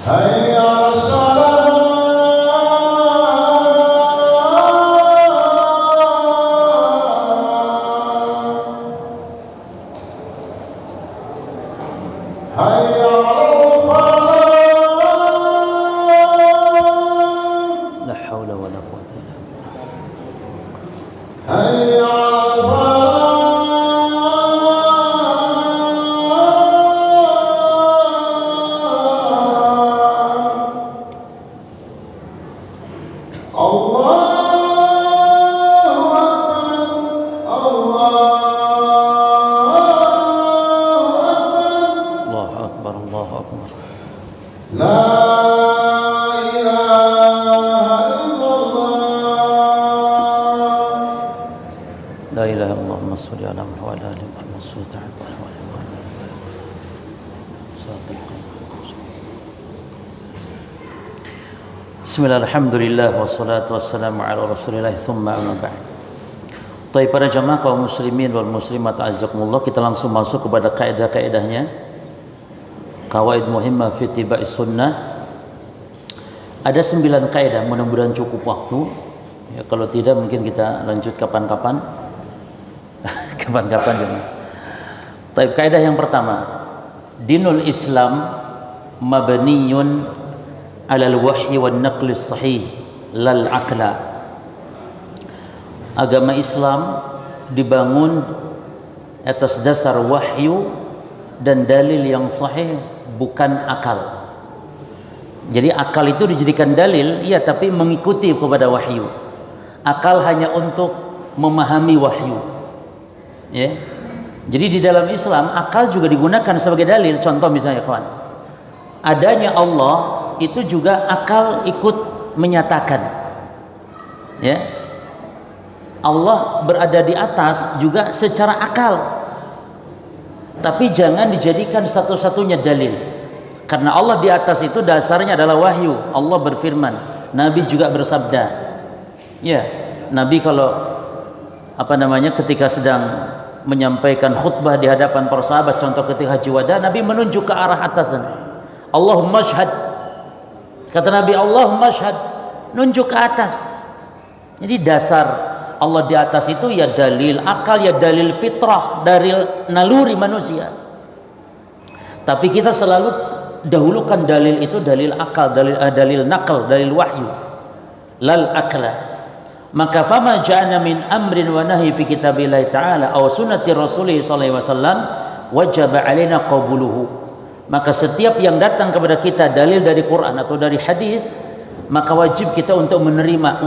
Hayya 'alas salat. حي على الفلاح الله أكبر الله أكبر لا إله إلا الله لا إله إلا الله اللهم صل على محمد وعلى آل محمد صل تعالى وعلى Bismillah, alhamdulillah, wassalatu wassalamu ala rasulillah, thumma amma ba'd. Baik, para jamaah kaum muslimin wal muslimat azakumullah, kita langsung masuk kepada kaidah-kaidahnya. Qawaid muhimmah fi ittiba'is sunnah. Ada 9 kaidah, mudah-mudahan cukup waktu. Ya, kalau tidak mungkin kita lanjut kapan-kapan. Kapan-kapan jemaah. Baik, kaidah yang pertama, dinul Islam mabniyun alal wahyi wan naqlis sahih lal aqla. Agama Islam dibangun atas dasar wahyu dan dalil yang sahih, bukan akal. Jadi akal itu dijadikan dalil, iya, tapi mengikuti kepada wahyu. Akal hanya untuk memahami wahyu, ya. Jadi di dalam Islam akal juga digunakan sebagai dalil. Contoh misalnya, kawan, adanya Allah itu juga akal ikut menyatakan, ya. Allah berada di atas juga secara akal, tapi jangan dijadikan satu-satunya dalil, karena Allah di atas itu dasarnya adalah wahyu. Allah berfirman, Nabi juga bersabda, ya. Nabi kalau ketika sedang menyampaikan khutbah di hadapan para sahabat, contoh ketika haji wada, Nabi menunjuk ke arah atas sana, Allahumma syhad. Kata Nabi, Allahumma syhad, nunjuk ke atas. Jadi dasar Allah di atas itu ya dalil akal, ya dalil fitrah, dalil naluri manusia. Tapi kita selalu dahulukan dalil itu dalil akal, dalil nakal, dalil wahyu, lal akla. Maka fama ja'ana min amrin wa nahi fi kitabillahi ta'ala aw sunnati rasulih sallallahu alaihi wasallam wajaba alaina qabuluhu. Maka setiap yang datang kepada kita dalil dari Quran atau dari hadis, maka wajib kita untuk menerima,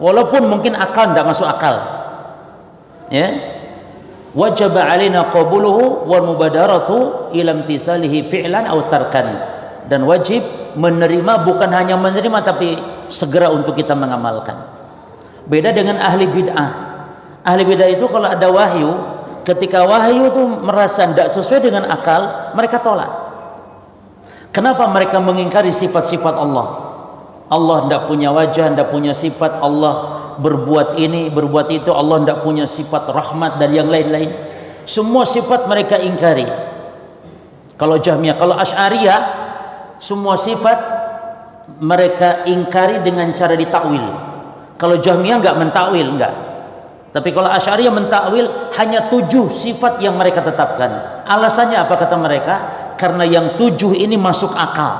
walaupun mungkin akal tidak masuk akal, ya. Wajib alaina qabuluhu wal mubadaratu ila imtisalihi fi'lan aw tarkan. Dan wajib menerima, bukan hanya menerima tapi segera untuk kita mengamalkan. Beda dengan ahli bid'ah. Ahli bid'ah itu kalau ada wahyu, ketika wahyu itu merasa tidak sesuai dengan akal, mereka tolak. Kenapa mereka mengingkari sifat-sifat Allah? Allah tidak punya wajah, tidak punya sifat. Allah berbuat ini, berbuat itu. Allah tidak punya sifat rahmat dan yang lain-lain. Semua sifat mereka ingkari. Kalau Jahmiyah, kalau Asy'ariyah, semua sifat mereka ingkari dengan cara ditakwil. Kalau Jahmiyah enggak mentakwil, enggak. Tapi kalau Asy'ariyah mentakwil, hanya 7 sifat yang mereka tetapkan. Alasannya apa kata mereka? Karena yang 7 ini masuk akal.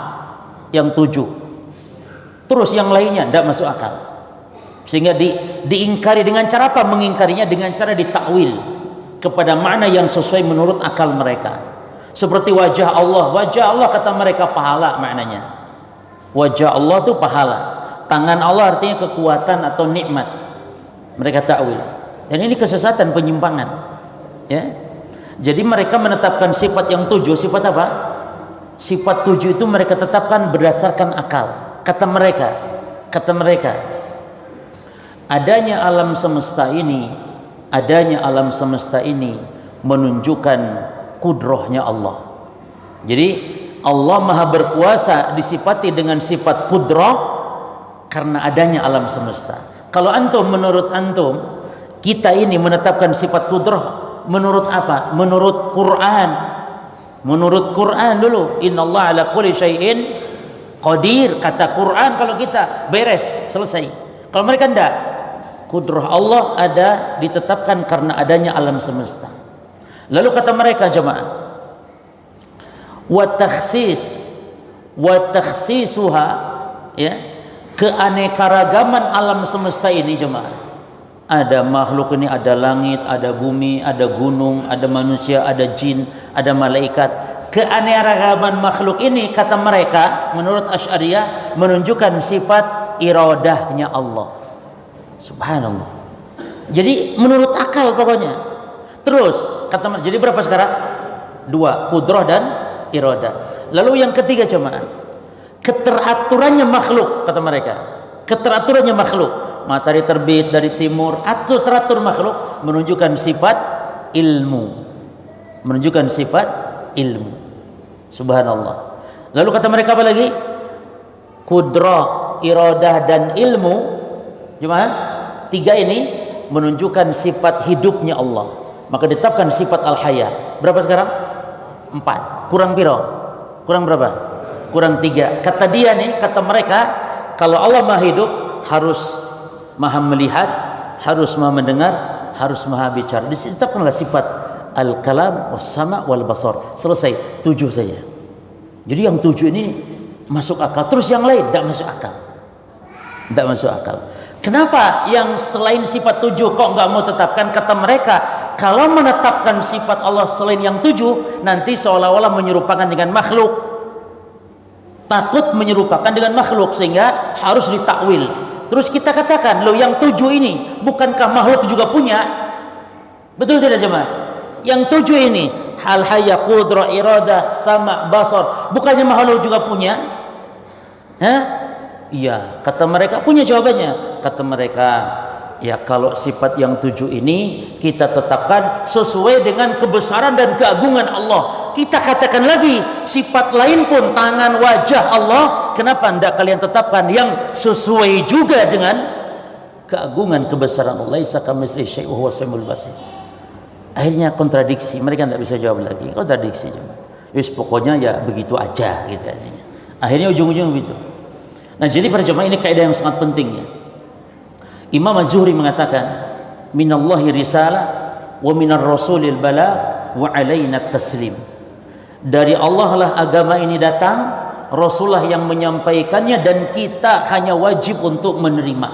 Yang 7. Terus yang lainnya tidak masuk akal. Sehingga diingkari dengan cara apa? Mengingkarinya dengan cara ditakwil kepada makna yang sesuai menurut akal mereka. Seperti wajah Allah. Wajah Allah kata mereka pahala maknanya. Wajah Allah itu pahala. Tangan Allah artinya kekuatan atau nikmat. Mereka takwil. Dan ini kesesatan, penyimpangan, ya. Jadi mereka menetapkan sifat yang 7. Sifat apa? Sifat 7 itu mereka tetapkan berdasarkan akal. Kata mereka, adanya alam semesta ini menunjukkan kudrahnya Allah. Jadi Allah maha berkuasa disifati dengan sifat kudrah karena adanya alam semesta. Kalau menurut antum kita ini menetapkan sifat kudrah menurut apa? Menurut Quran. Menurut Quran dulu, innallaha ala kulli syai'in qadir. Kata Quran, kalau kita beres, selesai. Kalau mereka enggak, kudrah Allah ada ditetapkan karena adanya alam semesta. Lalu kata mereka, jemaah, wa takhsisuha, ya, keanekaragaman alam semesta ini jemaah. Ada makhluk ini, ada langit, ada bumi, ada gunung, ada manusia, ada jin, ada malaikat. Keanekaragaman makhluk ini kata mereka menurut Asy'ariyah menunjukkan sifat iradahnya Allah. Subhanallah. Jadi menurut akal pokoknya. Terus kata mereka, jadi berapa sekarang? 2, kudrah dan iradah. Lalu yang ketiga jemaah, keteraturannya makhluk kata mereka. Keteraturannya makhluk. Matahari terbit dari timur, atau teratur makhluk menunjukkan sifat ilmu. Menunjukkan sifat ilmu. Subhanallah. Lalu kata mereka apa lagi? Kudrah, iradah dan ilmu. Jemaah, 3 ini menunjukkan sifat hidupnya Allah. Maka ditetapkan sifat al-haya. Berapa sekarang? 4. Kurang piro? Kurang berapa? Kurang 3. Kata dia nih, kata mereka, kalau Allah maha hidup harus maha melihat, harus maha mendengar, harus maha bicara. Ditetapkanlah sifat al-kalam, was-sama, wal-basar. Selesai, 7 saja. Jadi yang 7 ini masuk akal. Terus yang lain tidak masuk akal. Tidak masuk akal. Kenapa yang selain sifat 7 kok nggak mau tetapkan? Kata mereka, kalau menetapkan sifat Allah selain yang 7, nanti seolah-olah menyerupakan dengan makhluk. Takut menyerupakan dengan makhluk sehingga harus ditakwil. Terus kita katakan, loh yang 7 ini bukankah makhluk juga punya? Betul tidak jemaah? Yang 7 ini hal hayya, qudrah, iradah, sama, basar, bukannya makhluk juga punya? Hah? Iya, kata mereka punya jawabannya. Kata mereka, ya kalau sifat yang 7 ini kita tetapkan sesuai dengan kebesaran dan keagungan Allah. Kita katakan lagi sifat lain pun, tangan, wajah Allah, kenapa tidak kalian tetapkan yang sesuai juga dengan keagungan kebesaran Allah? Laisa kamitslihi syai'un wa huwas samiul basir. Akhirnya kontradiksi, mereka tidak bisa jawab lagi. Kontradiksi. Wis pokoknya ya begitu aja gitu akhirnya. Akhirnya ujung-ujung begitu. Nah, jadi para jemaah ini kaidah yang sangat penting ya. Imam Az-Zuhri mengatakan, minallahi risalah wa minar rasulil balagh wa alaina taslim. Dari Allah lah agama ini datang, Rasulullah yang menyampaikannya, dan kita hanya wajib untuk menerima.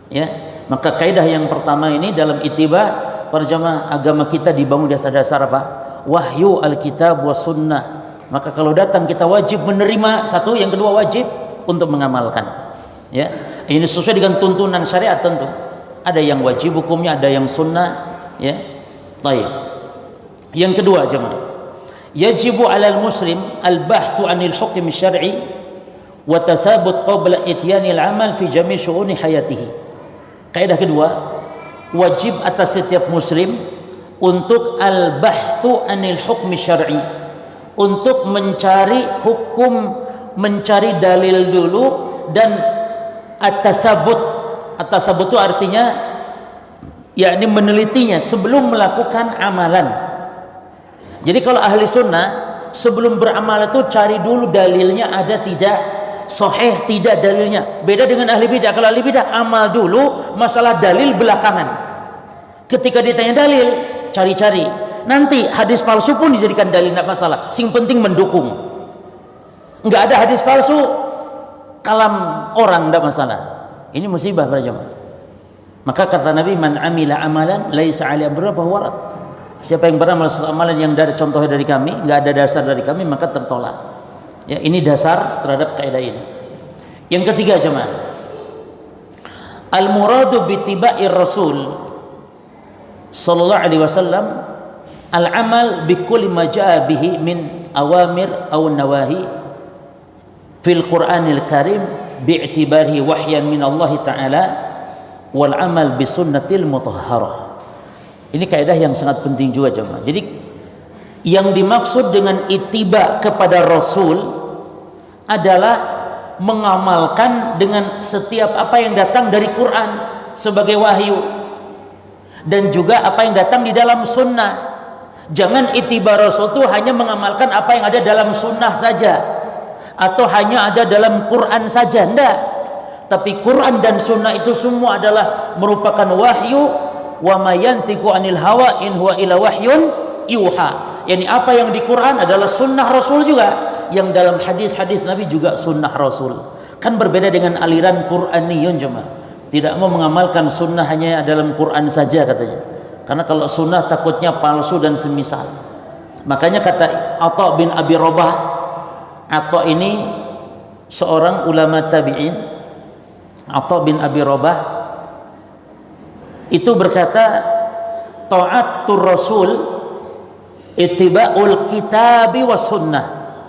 Ya, maka kaidah yang pertama ini dalam ittiba, para jemaah, agama kita dibangun di dasar apa? Wahyu, Alkitab, was sunnah. Maka kalau datang kita wajib menerima satu, yang kedua wajib untuk mengamalkan. Ya, ini sesuai dengan tuntunan syariat tentu. Ada yang wajib hukumnya, ada yang sunnah. Ya, baik. Yang kedua jemaah, yajibu 'alal muslim al-bahthu 'anil hukm syar'i wa tathabut qabla ityanil 'amal fi jami' syu'uni hayatihi. Kaidah kedua, wajib atas setiap muslim untuk al-bahthu 'anil hukm syar'i, untuk mencari hukum, mencari dalil dulu, dan at-tasabut. At-tasabut itu artinya yakni menelitinya sebelum melakukan amalan. Jadi kalau ahli sunnah sebelum beramal itu cari dulu dalilnya ada tidak, sahih tidak dalilnya. Beda dengan ahli bidah. Kalau ahli bidah amal dulu, masalah dalil belakangan. Ketika ditanya dalil, cari-cari. Nanti hadis palsu pun dijadikan dalil, tidak masalah. Sing penting mendukung. Enggak ada hadis palsu, kalam orang tidak masalah. Ini musibah para jemaah. Maka kata Nabi, man amila amalan laisa 'alaihi amruna fahuwa rad. Siapa yang beramal suatu amalan yang dari contohnya dari kami, enggak ada dasar dari kami, maka tertolak. Ya, ini dasar terhadap kaidah ini. Yang ketiga jemaah, al muradu bi tiba'ir rasul sallallahu alaihi wasallam al amal bi kulli ma jaa bihi min awamir aw nawahi fil Qur'anil Karim bi'tibarihi wahyan min Allah Ta'ala wal amal bi sunnatil mutahharah. Ini kaidah yang sangat penting juga jemaah. Jadi yang dimaksud dengan ittiba kepada Rasul adalah mengamalkan dengan setiap apa yang datang dari Quran sebagai wahyu, dan juga apa yang datang di dalam sunnah. Jangan ittiba Rasul itu hanya mengamalkan apa yang ada dalam sunnah saja, atau hanya ada dalam Quran saja, enggak. Tapi Quran dan sunnah itu semua adalah merupakan wahyu. Wa ma yantiqu 'anil hawa in huwa illa wahyun yuha. Yani apa yang di Quran adalah sunnah Rasul juga, yang dalam hadis-hadis Nabi juga sunnah Rasul. Kan berbeda dengan aliran Qur'aniyun jemaah. Tidak mau mengamalkan sunnah hanya dalam Quran saja katanya. Karena kalau sunnah takutnya palsu dan semisal. Makanya kata Atha bin Abi Rabah, Atha ini seorang ulama tabi'in. Atha bin Abi Rabah itu berkata, ta'atur rasul ittiba'ul kitabi was sunnah,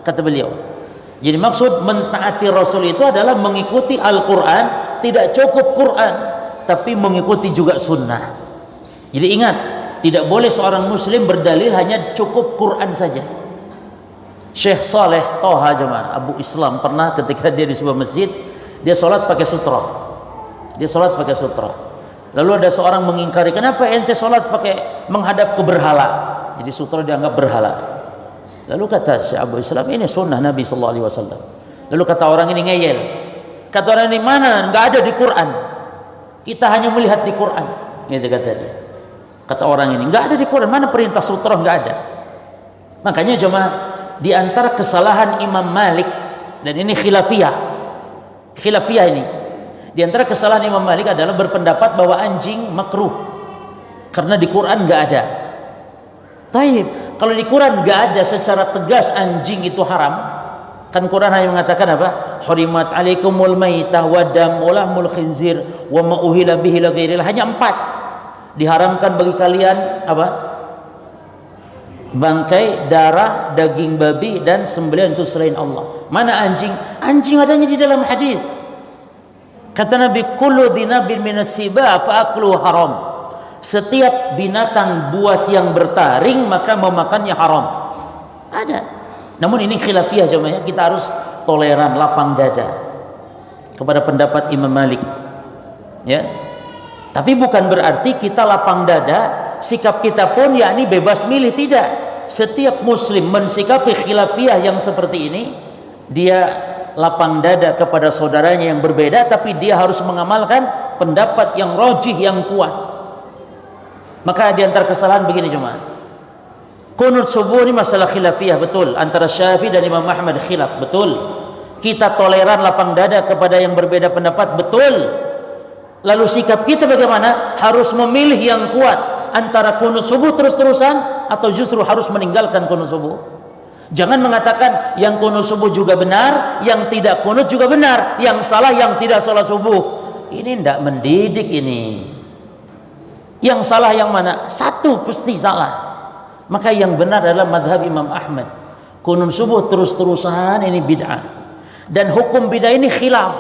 kata beliau. Jadi maksud mentaati Rasul itu adalah mengikuti Al-Quran. Tidak cukup Quran, tapi mengikuti juga sunnah. Jadi ingat, tidak boleh seorang muslim berdalil hanya cukup Quran saja. Syekh Saleh Toha jemaah Abu Islam pernah ketika dia di sebuah masjid, dia sholat pakai sutra. Lalu ada seorang mengingkari, kenapa ente sholat pakai menghadap ke berhala? Jadi sutra dianggap berhala. Lalu kata Syekh Abu Islam, ini sunnah Nabi SAW. Lalu kata orang ini ngeyel. Kata orang ini, mana? Enggak ada di Quran. Kita hanya melihat di Quran. Gitu kata dia. Kata orang ini, enggak ada di Quran. Mana perintah sutra? Enggak ada. Makanya jemaah, di antara kesalahan Imam Malik, dan ini khilafiyah ini. Di antara kesalahan Imam Malik adalah berpendapat bahwa anjing makruh. Karena di Quran enggak ada. Taib, kalau di Quran enggak ada secara tegas anjing itu haram. Kan Quran hanya mengatakan apa? Hurimat alaikumul maitah wa dam wa lahmul khinzir wa ma uhila bihi la ghairillah. Hanya 4. Diharamkan bagi kalian apa? Bangkai, darah, daging babi dan sembelihan untuk selain Allah. Mana anjing? Anjing adanya di dalam hadis. Kata Nabi, kullu dhinabin minas siba fa aklu haram. Setiap binatang buas yang bertaring maka memakannya haram. Ada. Namun ini khilafiyah jemaah, kita harus toleran, lapang dada kepada pendapat Imam Malik. Ya. Tapi bukan berarti kita lapang dada, sikap kita pun yakni bebas milih, tidak. Setiap muslim mensikapi khilafiyah yang seperti ini, dia lapang dada kepada saudaranya yang berbeda, tapi dia harus mengamalkan pendapat yang rajih, yang kuat. Maka di antara kesalahan begini jemaah. Kunut subuh ini masalah khilafiyah, betul. Antara Syafi'i dan Imam Ahmad khilaf, betul. Kita toleran, lapang dada kepada yang berbeda pendapat, betul. Lalu sikap kita bagaimana? Harus memilih yang kuat, antara kunut subuh terus-terusan atau justru harus meninggalkan kunut subuh. Jangan mengatakan yang kunut subuh juga benar, yang tidak kunut juga benar, yang salah yang tidak salat subuh. Ini tidak mendidik ini. Yang salah yang mana? Satu pasti salah. Maka yang benar adalah madhab Imam Ahmad. Kunut subuh terus-terusan ini bid'ah. Dan hukum bid'ah ini khilaf.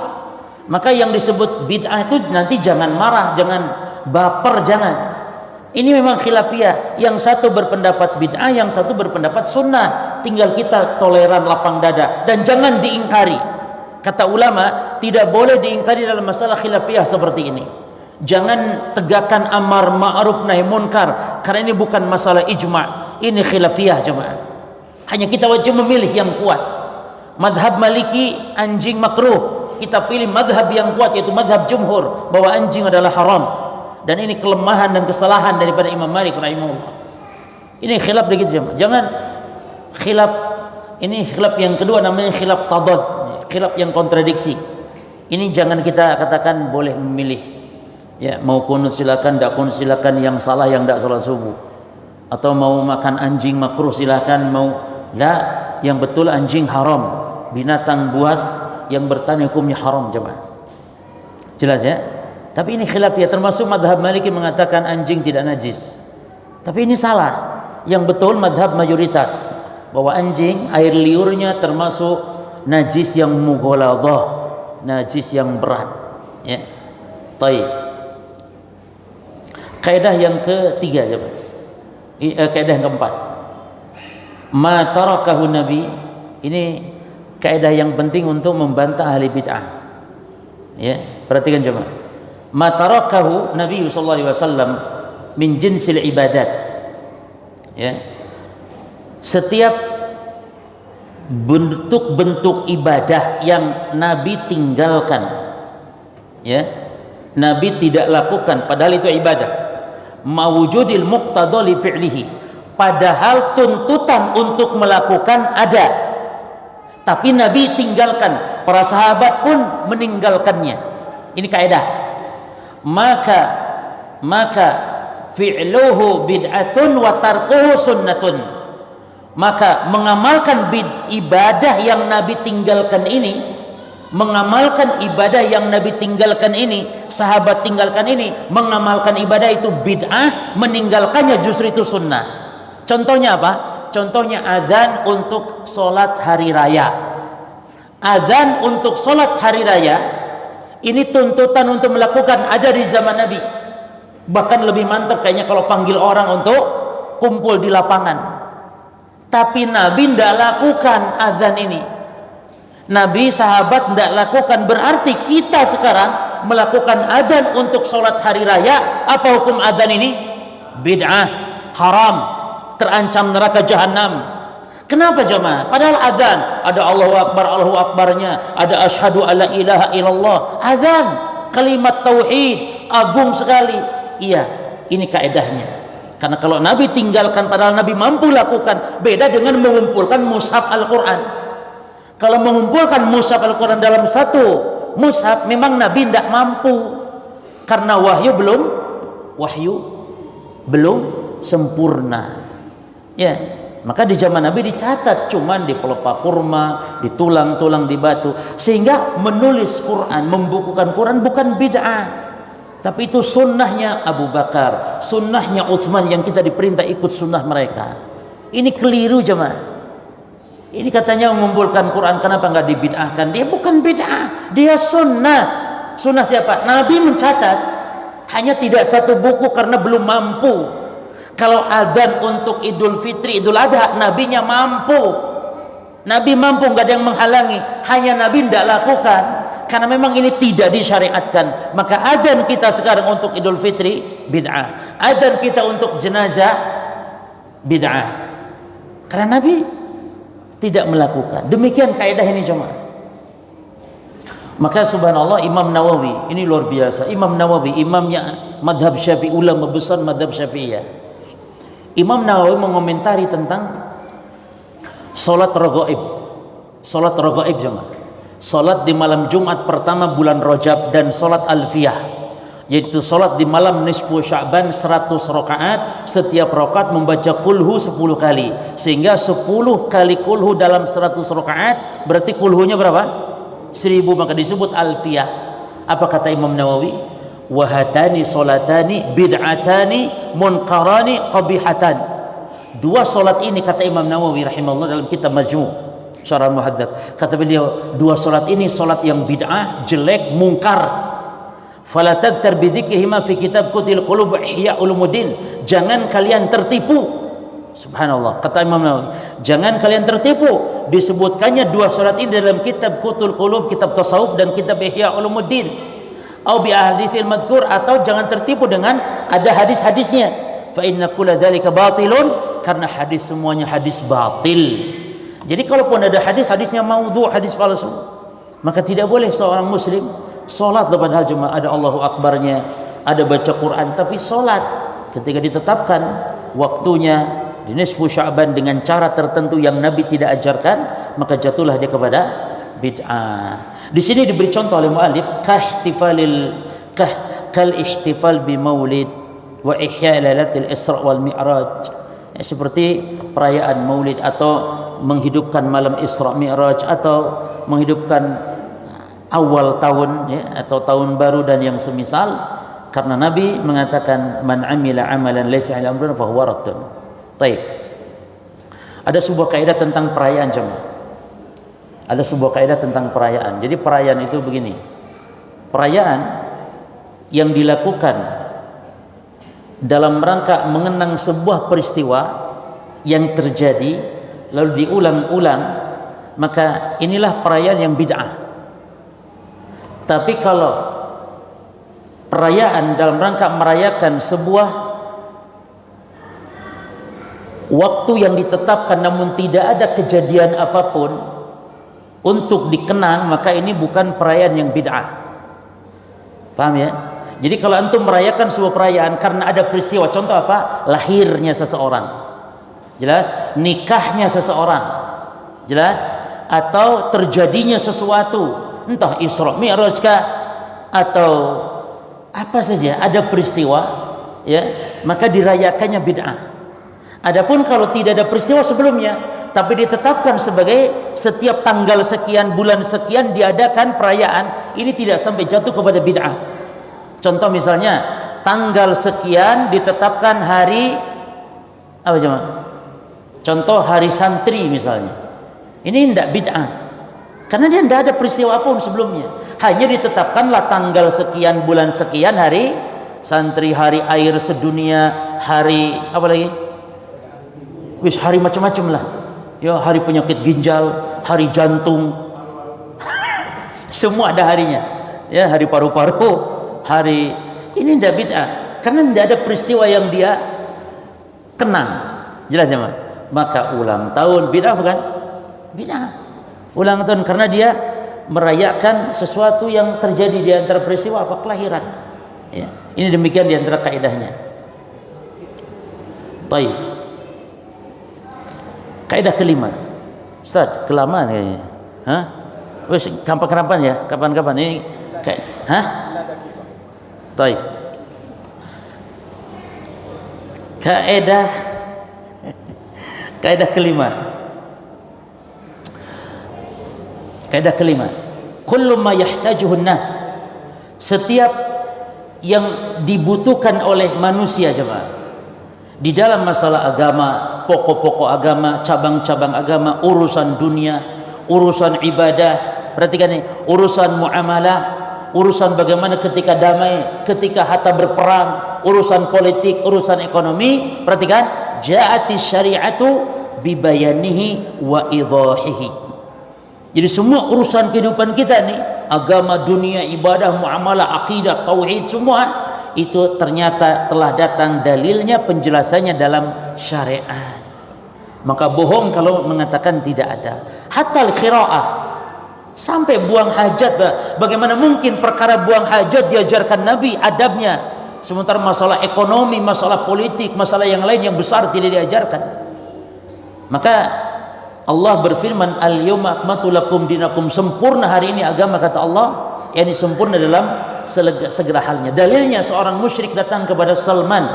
Maka yang disebut bid'ah itu nanti jangan marah, jangan baper, jangan. Ini memang khilafiyah. Yang satu berpendapat bid'ah, yang satu berpendapat sunnah. Tinggal kita toleran, lapang dada. Dan jangan diingkari. Kata ulama, tidak boleh diingkari dalam masalah khilafiyah seperti ini. Jangan tegakkan amar ma'ruf nahi munkar, karena ini bukan masalah ijma', ini khilafiyah jemaah. Hanya kita wajib memilih yang kuat. Madhab Maliki anjing makruh, kita pilih madhab yang kuat yaitu madhab jumhur bahwa anjing adalah haram. Dan ini kelemahan dan kesalahan daripada Imam Malik rahimahullah. Ini khilaf dikit jemaah. Jangan khilaf, ini khilaf yang kedua namanya khilaf tadad, khilaf yang kontradiksi. Ini jangan kita katakan boleh memilih. Ya, mau kunut silakan, tidak kunut silakan, yang salah yang tidak salat subuh. Atau mau makan anjing makruh silakan, mau la, yang betul anjing haram. Binatang buas yang bertani hukumnya haram jemaah. Jelas ya? Tapi ini khilafiyah, termasuk madhab Maliki mengatakan anjing tidak najis. Tapi ini salah. Yang betul madhab mayoritas bahwa anjing air liurnya termasuk najis yang mughaladah, najis yang berat. Ya. Taib. Kaidah yang ketiga, kaidah yang keempat, ma tarakahu Nabi. Ini kaidah yang penting untuk membantah ahli bid'ah. Ya, perhatikan jemaah. Ma tarakahu Nabi sallallahu alaihi wasallam min jinsil ibadat. Ya. Setiap bentuk-bentuk ibadah yang Nabi tinggalkan, ya, Nabi tidak lakukan padahal itu ibadah. Mawujudil muqtada li fi'lihi, padahal tuntutan untuk melakukan ada, tapi Nabi tinggalkan para sahabat pun meninggalkannya. Ini kaidah. Maka fi'luhu bid'atun wa tarkuhu sunnatun. Maka mengamalkan ibadah yang Nabi tinggalkan ini, sahabat tinggalkan ini, mengamalkan ibadah itu bid'ah, meninggalkannya justru itu sunnah. Contohnya apa? Contohnya adzan untuk sholat hari raya. Adzan untuk sholat hari raya ini tuntutan untuk melakukan ada di zaman Nabi. Bahkan lebih mantap kayaknya kalau panggil orang untuk kumpul di lapangan. Tapi Nabi tidak lakukan adzan ini. Nabi, sahabat tidak lakukan. Berarti kita sekarang melakukan adzan untuk sholat hari raya. Apa hukum adzan ini? Bid'ah, haram, terancam neraka jahanam. Kenapa jemaah? Padahal adzan ada Allahu Akbarnya, ada asyhadu alla ilaha illallah. Adzan, kalimat tauhid, agung sekali. Iya, ini kaedahnya. Karena kalau Nabi tinggalkan padahal Nabi mampu lakukan, beda dengan mengumpulkan mushaf Al-Quran. Kalau mengumpulkan mushaf Al-Quran dalam satu mushaf, memang Nabi tidak mampu. Karena wahyu belum sempurna. Ya, maka di zaman Nabi dicatat cuman di pelepah kurma, di tulang-tulang di batu. Sehingga menulis Quran, membukukan Quran bukan bid'ah. Tapi itu sunnahnya Abu Bakar, sunnahnya Utsman yang kita diperintah ikut sunnah mereka. Ini keliru jemaah. Ini katanya mengumpulkan Quran, kenapa nggak dibid'ahkan? Dia bukan bid'ah, dia sunnah. Sunnah siapa? Nabi mencatat, hanya tidak satu buku karena belum mampu. Kalau adzan untuk Idul Fitri, Idul Adha, Nabinya mampu. Nabi mampu, nggak ada yang menghalangi. Hanya Nabi tidak lakukan. Karena memang ini tidak disyariatkan. Maka adzan kita sekarang untuk Idul Fitri bid'ah. Adzan kita untuk jenazah bid'ah. Karena Nabi tidak melakukan. Demikian kaidah ini jemaah. Maka subhanallah Imam Nawawi, ini luar biasa. Imam Nawawi, imamnya madhab Syafi'i, ulama besar madhab Syafi'iyah. Imam Nawawi mengomentari tentang salat raghaib. Salat raghaib jemaah. Salat di malam Jumat pertama bulan Rajab dan salat alfiyah, yaitu salat di malam nisfu Sya'ban 100 rakaat, setiap rakaat membaca kulhu 10 kali, sehingga 10 kali kulhu dalam 100 rakaat berarti kulhunya berapa? 1000, maka disebut alfiyah. Apa kata Imam Nawawi? Wahatani salatani bid'atani munkarani qabihatan. Dua salat ini kata Imam Nawawi rahimahullah dalam kitab Majmu' Syarah Muhadzab, kata beliau, dua solat ini solat yang bid'ah, jelek, mungkar. Fala tagtar bidzikrihima fi kitab Qutil Qulub Ihya Ulumuddin. Jangan kalian tertipu. Subhanallah, kata Imam Nawawi, jangan kalian tertipu disebutkannya dua solat ini dalam kitab Qutul Qulub, kitab tasawuf, dan kitab Ihya Ulumuddin. Au bi ahaditsil madhkur, atau jangan tertipu dengan ada hadis-hadisnya. Fa inna kulla dzalika batilun, karena hadis semuanya hadis batil. Jadi kalaupun ada hadisnya maudhu, hadis palsu, maka tidak boleh seorang muslim solat padahal cuma ada Allahu Akbarnya, ada baca Quran, tapi solat ketika ditetapkan waktunya di nisfu Sya'ban dengan cara tertentu yang Nabi tidak ajarkan, maka jatuhlah dia kepada bid'ah. Di sini diberi contoh oleh muallif kal ihtifal bi maulid wa ihya lailatul Isra wal Mi'raj. Seperti perayaan Maulid atau menghidupkan malam Isra Mi'raj atau menghidupkan awal tahun ya, atau tahun baru dan yang semisal, karena Nabi mengatakan man amila amalan laisa 'alaihi amruna fa huwa raddun. Baik. Ada sebuah kaidah tentang perayaan jemaah. Ada sebuah kaidah tentang perayaan. Jadi perayaan itu begini. Perayaan yang dilakukan dalam rangka mengenang sebuah peristiwa yang terjadi lalu diulang-ulang, maka inilah perayaan yang bid'ah. Tapi kalau perayaan dalam rangka merayakan sebuah waktu yang ditetapkan namun tidak ada kejadian apapun untuk dikenang, maka ini bukan perayaan yang bid'ah. Paham ya? Jadi kalau antum merayakan sebuah perayaan karena ada peristiwa, contoh apa? Lahirnya seseorang, jelas. Nikahnya seseorang, jelas. atau terjadinya sesuatu, entah Isra Mi'raj kah atau apa saja, ada peristiwa, ya, maka dirayakannya bid'ah. Adapun kalau tidak ada peristiwa sebelumnya tapi ditetapkan sebagai setiap tanggal sekian bulan sekian diadakan perayaan, ini tidak sampai jatuh kepada bid'ah. Contoh misalnya tanggal sekian ditetapkan hari apa jemaah? Contoh hari santri misalnya. Ini tidak bid'ah. Karena dia tidak ada peristiwa pun sebelumnya. Hanya ditetapkanlah tanggal sekian bulan sekian hari santri, hari air sedunia, hari apa lagi? Wis hari macam-macam lah. Ya, hari penyakit ginjal, hari jantung. Semua ada harinya. Ya, hari paru-paru, hari ini tidak bid'ah. Karena tidak ada peristiwa yang dia kenang. Jelas ya, Mas? Maka ulang tahun bid'ah bukan? Bid'ah. Ulang tahun karena dia merayakan sesuatu yang terjadi di antara peristiwa apa kelahiran. Ya, ini demikian di antara kaidahnya. Baik. Kaidah kelima. Ustaz, kelamaan kayaknya. Hah? Wes kapan-kapan ya? Kapan-kapan ini kayak hah? Baik. Kaidah kelima. Kaidah kelima, kullu ma yahtajuhu nas, setiap yang dibutuhkan oleh manusia jemaah di dalam masalah agama, pokok-pokok agama, cabang-cabang agama, urusan dunia, urusan ibadah, perhatikan ini, urusan muamalah, urusan bagaimana ketika damai, ketika harta berperang, urusan politik, urusan ekonomi, perhatikan, ja'ati syari'atu bibayanihi wa idahihi. Jadi semua urusan kehidupan kita nih, agama, dunia, ibadah, muamalah, akidah, tauhid, semua itu ternyata telah datang dalilnya, penjelasannya dalam syariat. Maka bohong kalau mengatakan tidak ada. Hatta al-qiraah, sampai buang hajat, bagaimana mungkin perkara buang hajat diajarkan Nabi adabnya, sementara masalah ekonomi, masalah politik, masalah yang lain yang besar tidak diajarkan. Maka Allah berfirman, al-yawma akmaltu lakum dinakum, sempurna hari ini agama, kata Allah, yakni sempurna dalam segala halnya. Dalilnya seorang musyrik datang kepada Salman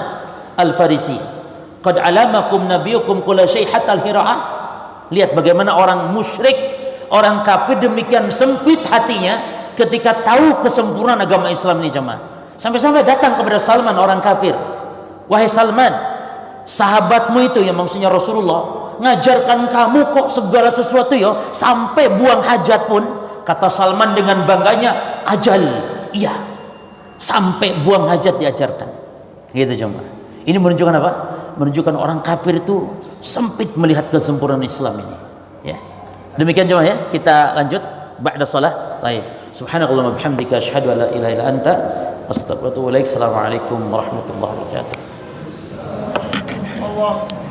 Al-Farisi, qad alamakum nabiyukum kulla syai' hatta al-hira'ah. Lihat bagaimana orang musyrik, orang kafir demikian sempit hatinya ketika tahu kesempurnaan agama Islam ini jemaah. Sampai-sampai datang kepada Salman orang kafir, wahai Salman, sahabatmu itu yang maksudnya Rasulullah ngajarkan kamu kok segala sesuatu ya, sampai buang hajat pun, kata Salman dengan bangganya, ajal, iya, sampai buang hajat diajarkan. Gitu jemaah. Ini menunjukkan apa? Menunjukkan orang kafir itu sempit melihat kesempurnaan Islam ini. Ya. Demikian jemaah ya. Kita lanjut ba'da shalah. Baik. Subhanakallahumma bihamdika asyhadu an la ilaha illa anta astaghfiruka wa atubu ilaik. Assalamualaikum warahmatullahi wabarakatuh. Allah.